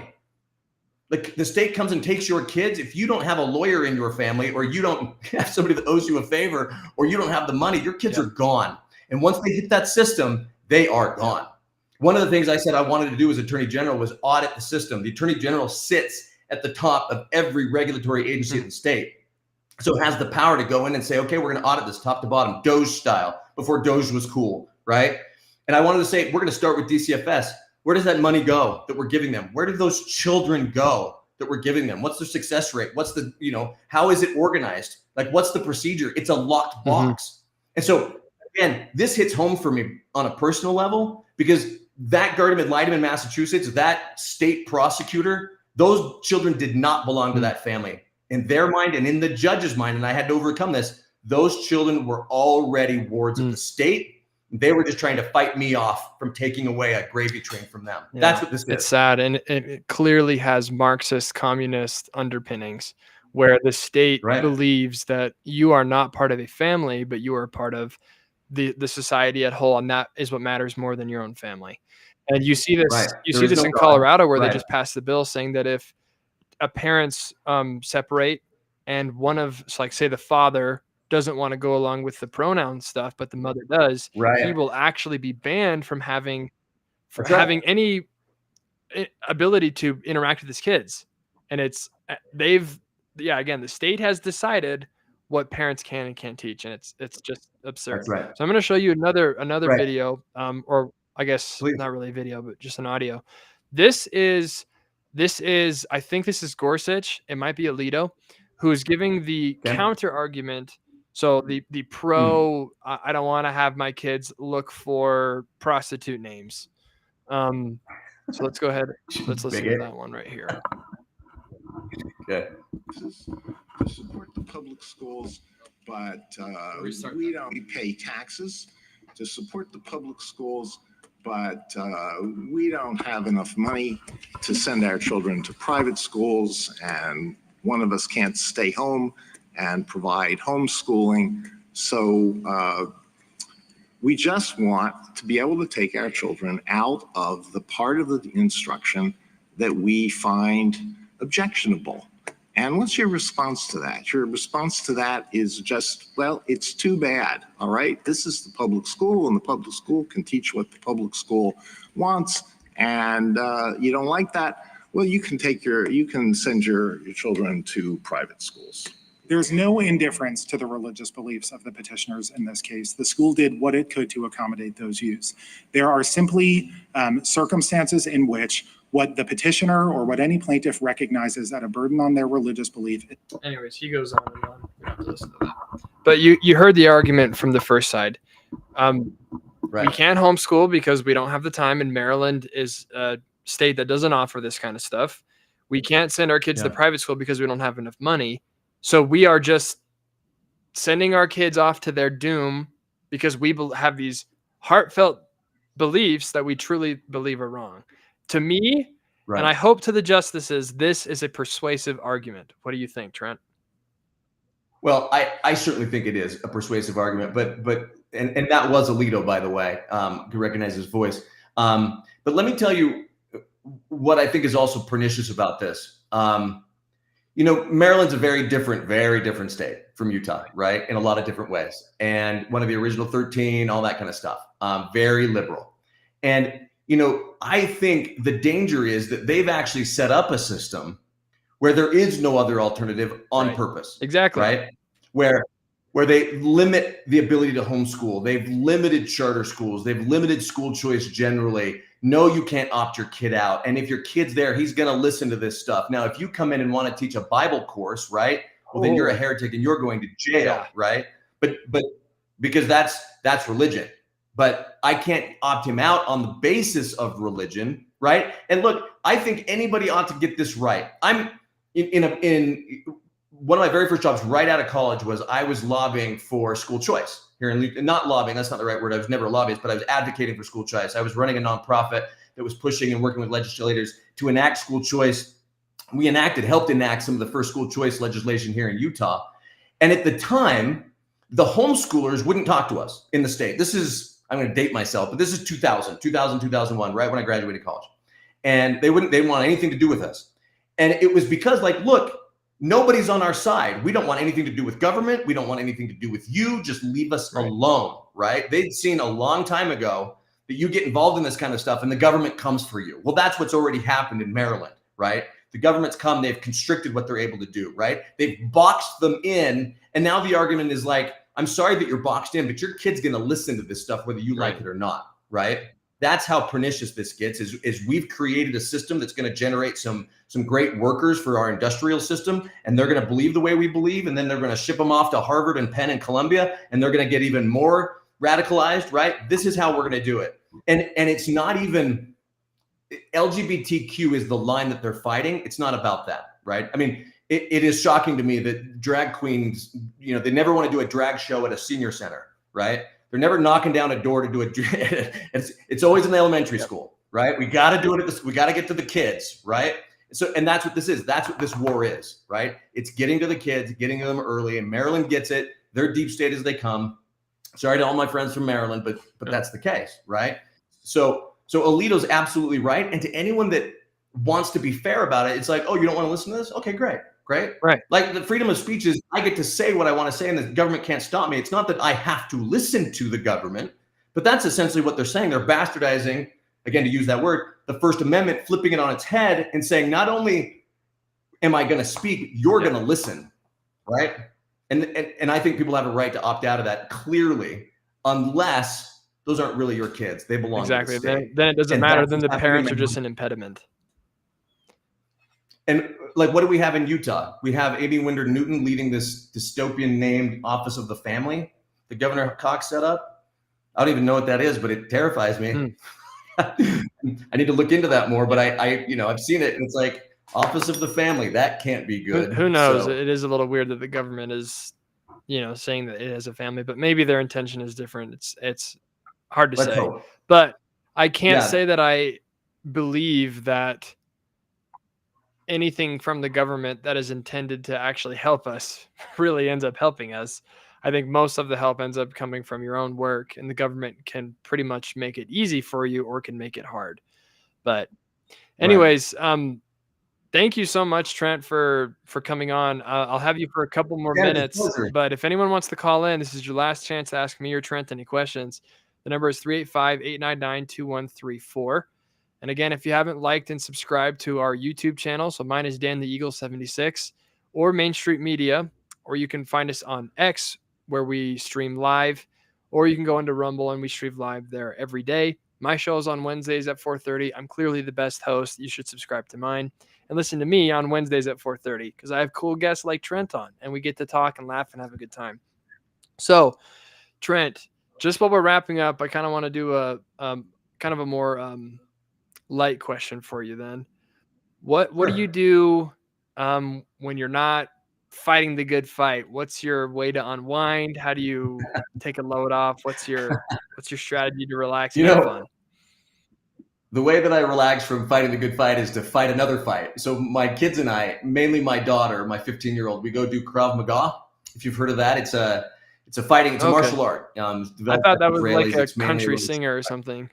Like the state comes and takes your kids. If you don't have a lawyer in your family or you don't have somebody that owes you a favor or you don't have the money, your kids are gone. And once they hit that system, they are gone. One of the things I said I wanted to do as Attorney General was audit the system. The Attorney General sits at the top of every regulatory agency in the state. So it has the power to go in and say, okay, we're going to audit this top to bottom, Doge style, before Doge was cool, right? And I wanted to say, we're going to start with DCFS. Where does that money go that we're giving them? Where do those children go that we're giving them? What's their success rate? What's the, how is it organized? Like, what's the procedure? It's a locked box. And so, again, this hits home for me on a personal level, because that guardian ad litem in Massachusetts, that state prosecutor, those children did not belong to that family. In their mind and in the judge's mind, and I had to overcome this, those children were already wards of the state. They were just trying to fight me off from taking away a gravy train from them. Yeah, that's what this is. It's sad, and it clearly has Marxist communist underpinnings, where the state believes that you are not part of a family, but you are part of the society at whole, and that is what matters more than your own family. And you see this, in Colorado, where they just passed the bill saying that if a parents separate and one of, like, say the father doesn't want to go along with the pronoun stuff, but the mother does, he will actually be banned from having any ability to interact with his kids. And again, the state has decided what parents can and can't teach, and it's just absurd. So I'm going to show you another video, or I guess not really a video, but just an audio. This is I think this is Gorsuch. It might be Alito, who is giving the counter argument. So the pro, I don't want to have my kids look for prostitute names. So let's go ahead. Let's listen to that one right here. Okay. To support the public schools, but we pay taxes to support the public schools, but we don't have enough money to send our children to private schools, and one of us can't stay home and provide homeschooling. So we just want to be able to take our children out of the part of the instruction that we find objectionable. And what's your response to that? Your response to that is just, well, it's too bad, all right? This is the public school, and the public school can teach what the public school wants, and you don't like that? Well, you can send your children to private schools. There's no indifference to the religious beliefs of the petitioners in this case. The school did what it could to accommodate those views. There are simply circumstances in which what the petitioner or what any plaintiff recognizes as a burden on their religious belief. Anyways, he goes on and on. We have to listen to that. But you heard the argument from the first side. We can't homeschool because we don't have the time, and Maryland is a state that doesn't offer this kind of stuff. We can't send our kids to private school because we don't have enough money. So we are just sending our kids off to their doom because we have these heartfelt beliefs that we truly believe are wrong. To me, and I hope to the justices, this is a persuasive argument. What do you think, Trent? Well, I certainly think it is a persuasive argument, but that was Alito, by the way, to recognize his voice. But let me tell you what I think is also pernicious about this. Maryland's a very different state from Utah, right? In a lot of different ways. And one of the original 13, all that kind of stuff. Very liberal. And, I think the danger is that they've actually set up a system where there is no other alternative on purpose. Exactly. Right? Where they limit the ability to homeschool. They've limited charter schools. They've limited school choice generally. No, you can't opt your kid out. And if your kid's there, he's going to listen to this stuff. Now, if you come in and want to teach a Bible course, right? Well, then you're a heretic and you're going to jail, right? But because that's religion. But I can't opt him out on the basis of religion, right? And look, I think anybody ought to get this right. I'm in one of my very first jobs right out of college I was lobbying for school choice here in not lobbying. That's not the right word. I was never a lobbyist, but I was advocating for school choice. I was running a nonprofit that was pushing and working with legislators to enact school choice. We helped enact some of the first school choice legislation here in Utah. And at the time, the homeschoolers wouldn't talk to us in the state. I'm going to date myself, but this is 2001, right when I graduated college. And they didn't want anything to do with us. And it was because, look, nobody's on our side. We don't want anything to do with government. We don't want anything to do with you. Just leave us alone, right? They'd seen a long time ago that you get involved in this kind of stuff and the government comes for you. Well, that's what's already happened in Maryland, right? The government's come, they've constricted what they're able to do, right? They've boxed them in. And now the argument is I'm sorry that you're boxed in, but your kid's going to listen to this stuff, whether you like it or not, right? That's how pernicious this gets, is we've created a system that's going to generate some great workers for our industrial system, and they're going to believe the way we believe, and then they're going to ship them off to Harvard and Penn and Columbia, and they're going to get even more radicalized, right? This is how we're going to do it. And it's not even LGBTQ is the line that they're fighting. It's not about that, right? I mean, it is shocking to me that drag queens, they never want to do a drag show at a senior center, right? They're never knocking down a door to do it. It's always in the elementary school, right? We got to do it we got to get to the kids, right? So, and that's what this is. That's what this war is, right? It's getting to the kids, getting to them early, and Maryland gets it. They're deep state as they come. Sorry to all my friends from Maryland, but that's the case, right? So Alito's absolutely right. And to anyone that wants to be fair about it, it's like, oh, you don't want to listen to this? Okay, great. Right. Like the freedom of speech is I get to say what I want to say and the government can't stop me. It's not that I have to listen to the government, but that's essentially what they're saying. They're bastardizing, again, to use that word, the First Amendment, flipping it on its head and saying, not only am I going to speak, you're going to listen, right? And I think people have a right to opt out of that clearly, unless those aren't really your kids. They belong to the state. Then it doesn't matter. Then the parents are just an impediment. And like, what do we have in Utah? We have Amy Winder Newton leading this dystopian named Office of the Family that Governor Cox set up. I don't even know what that is, but it terrifies me. I need to look into that more, but I've seen it, and it's like Office of the Family. That can't be good. Who knows? So, it is a little weird that the government is, saying that it has a family, but maybe their intention is different. It's hard to say. Hope. But I can't say that I believe that anything from the government that is intended to actually help us really ends up helping us. I think most of the help ends up coming from your own work, and the government can pretty much make it easy for you or can make it hard. But anyways, thank you so much, Trent, for coming on. I'll have you for a couple more minutes, but if anyone wants to call in, this is your last chance to ask me or Trent any questions. The number is 385-899-2134. And again, if you haven't liked and subscribed to our YouTube channel, so mine is Dan the Eagle 76 or Main Street Media, or you can find us on X where we stream live, or you can go into Rumble and we stream live there every day. My show is on Wednesdays at 4:30. I'm clearly the best host. You should subscribe to mine and listen to me on Wednesdays at 4:30 because I have cool guests like Trent on, and we get to talk and laugh and have a good time. So, Trent, just while we're wrapping up, I kind of want to do a kind of a more light question for you then. What do you do when you're not fighting the good fight? What's your way to unwind? How do you take a load off? What's your strategy to relax and have fun? The way that I relax from fighting the good fight is to fight another fight. So my kids and I, mainly my daughter, my 15-year-old, we go do Krav Maga. If you've heard of that, it's a fighting, it's a martial art. I thought that was like a country singer or something.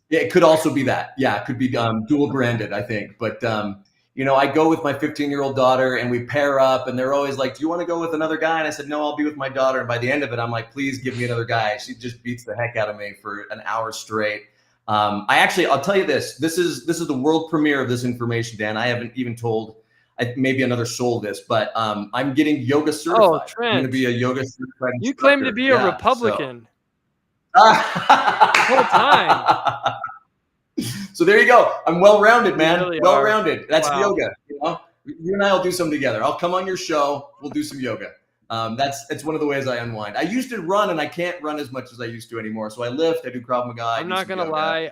Yeah, it could also be that. Yeah, it could be dual branded, I think. But, I go with my 15-year-old daughter and we pair up, and they're always like, do you want to go with another guy? And I said, no, I'll be with my daughter. And by the end of it, I'm like, please give me another guy. She just beats the heck out of me for an hour straight. I'll tell you this. This is the world premiere of this information, Dan. I haven't even told maybe another soul this, but I'm getting yoga certified. Oh, Trent. I'm going to be a yoga certified instructor. You claim to be a Republican. The whole time. So there you go. I'm well-rounded, man. Really well-rounded. That's wow. yoga. You and I will do something together. I'll come on your show. We'll do some yoga. It's one of the ways I unwind. I used to run, and I can't run as much as I used to anymore. So I lift. I do Krav Maga. I'm not gonna lie.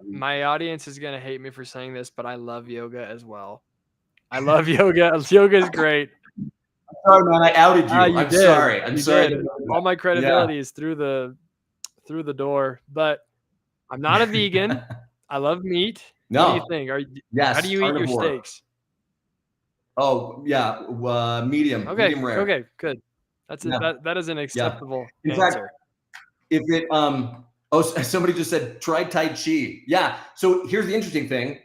My audience is gonna hate me for saying this, but I love yoga as well. I love yoga. Yoga is great. I'm sorry, man. I outed you. I'm sorry. I'm sorry. All my credibility is through the door, but I'm not a vegan. I love meat. No. What do you think? How do you eat your steaks? Oh yeah, medium. Okay, medium rare. Okay, good. That is an acceptable In answer. Fact, if it somebody just said try Tai Chi. Yeah. So here's the interesting thing.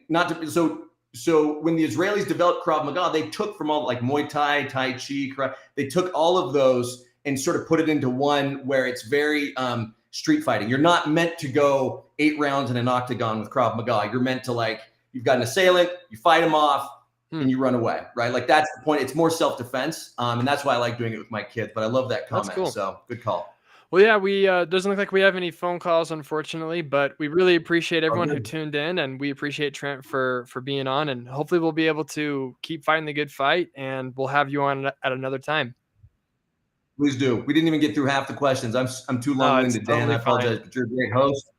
So when the Israelis developed Krav Maga, they took from all like Muay Thai, Tai Chi, they took all of those and sort of put it into one where it's very street fighting. You're not meant to go 8 rounds in an octagon with Krav Maga. You're meant to you've got an assailant, you fight him off, and you run away, right? Like that's the point. It's more self-defense, and that's why I like doing it with my kids. But I love that comment. That's cool. So good call. Well, yeah, we doesn't look like we have any phone calls, unfortunately, but we really appreciate Oh, everyone who good. tuned in, and we appreciate Trent for being on, and hopefully we'll be able to keep fighting the good fight, and we'll have you on at another time. Please do. We didn't even get through half the questions. I'm too No, it's long-winded, Dan. totally I fine. apologize, but you're a great host.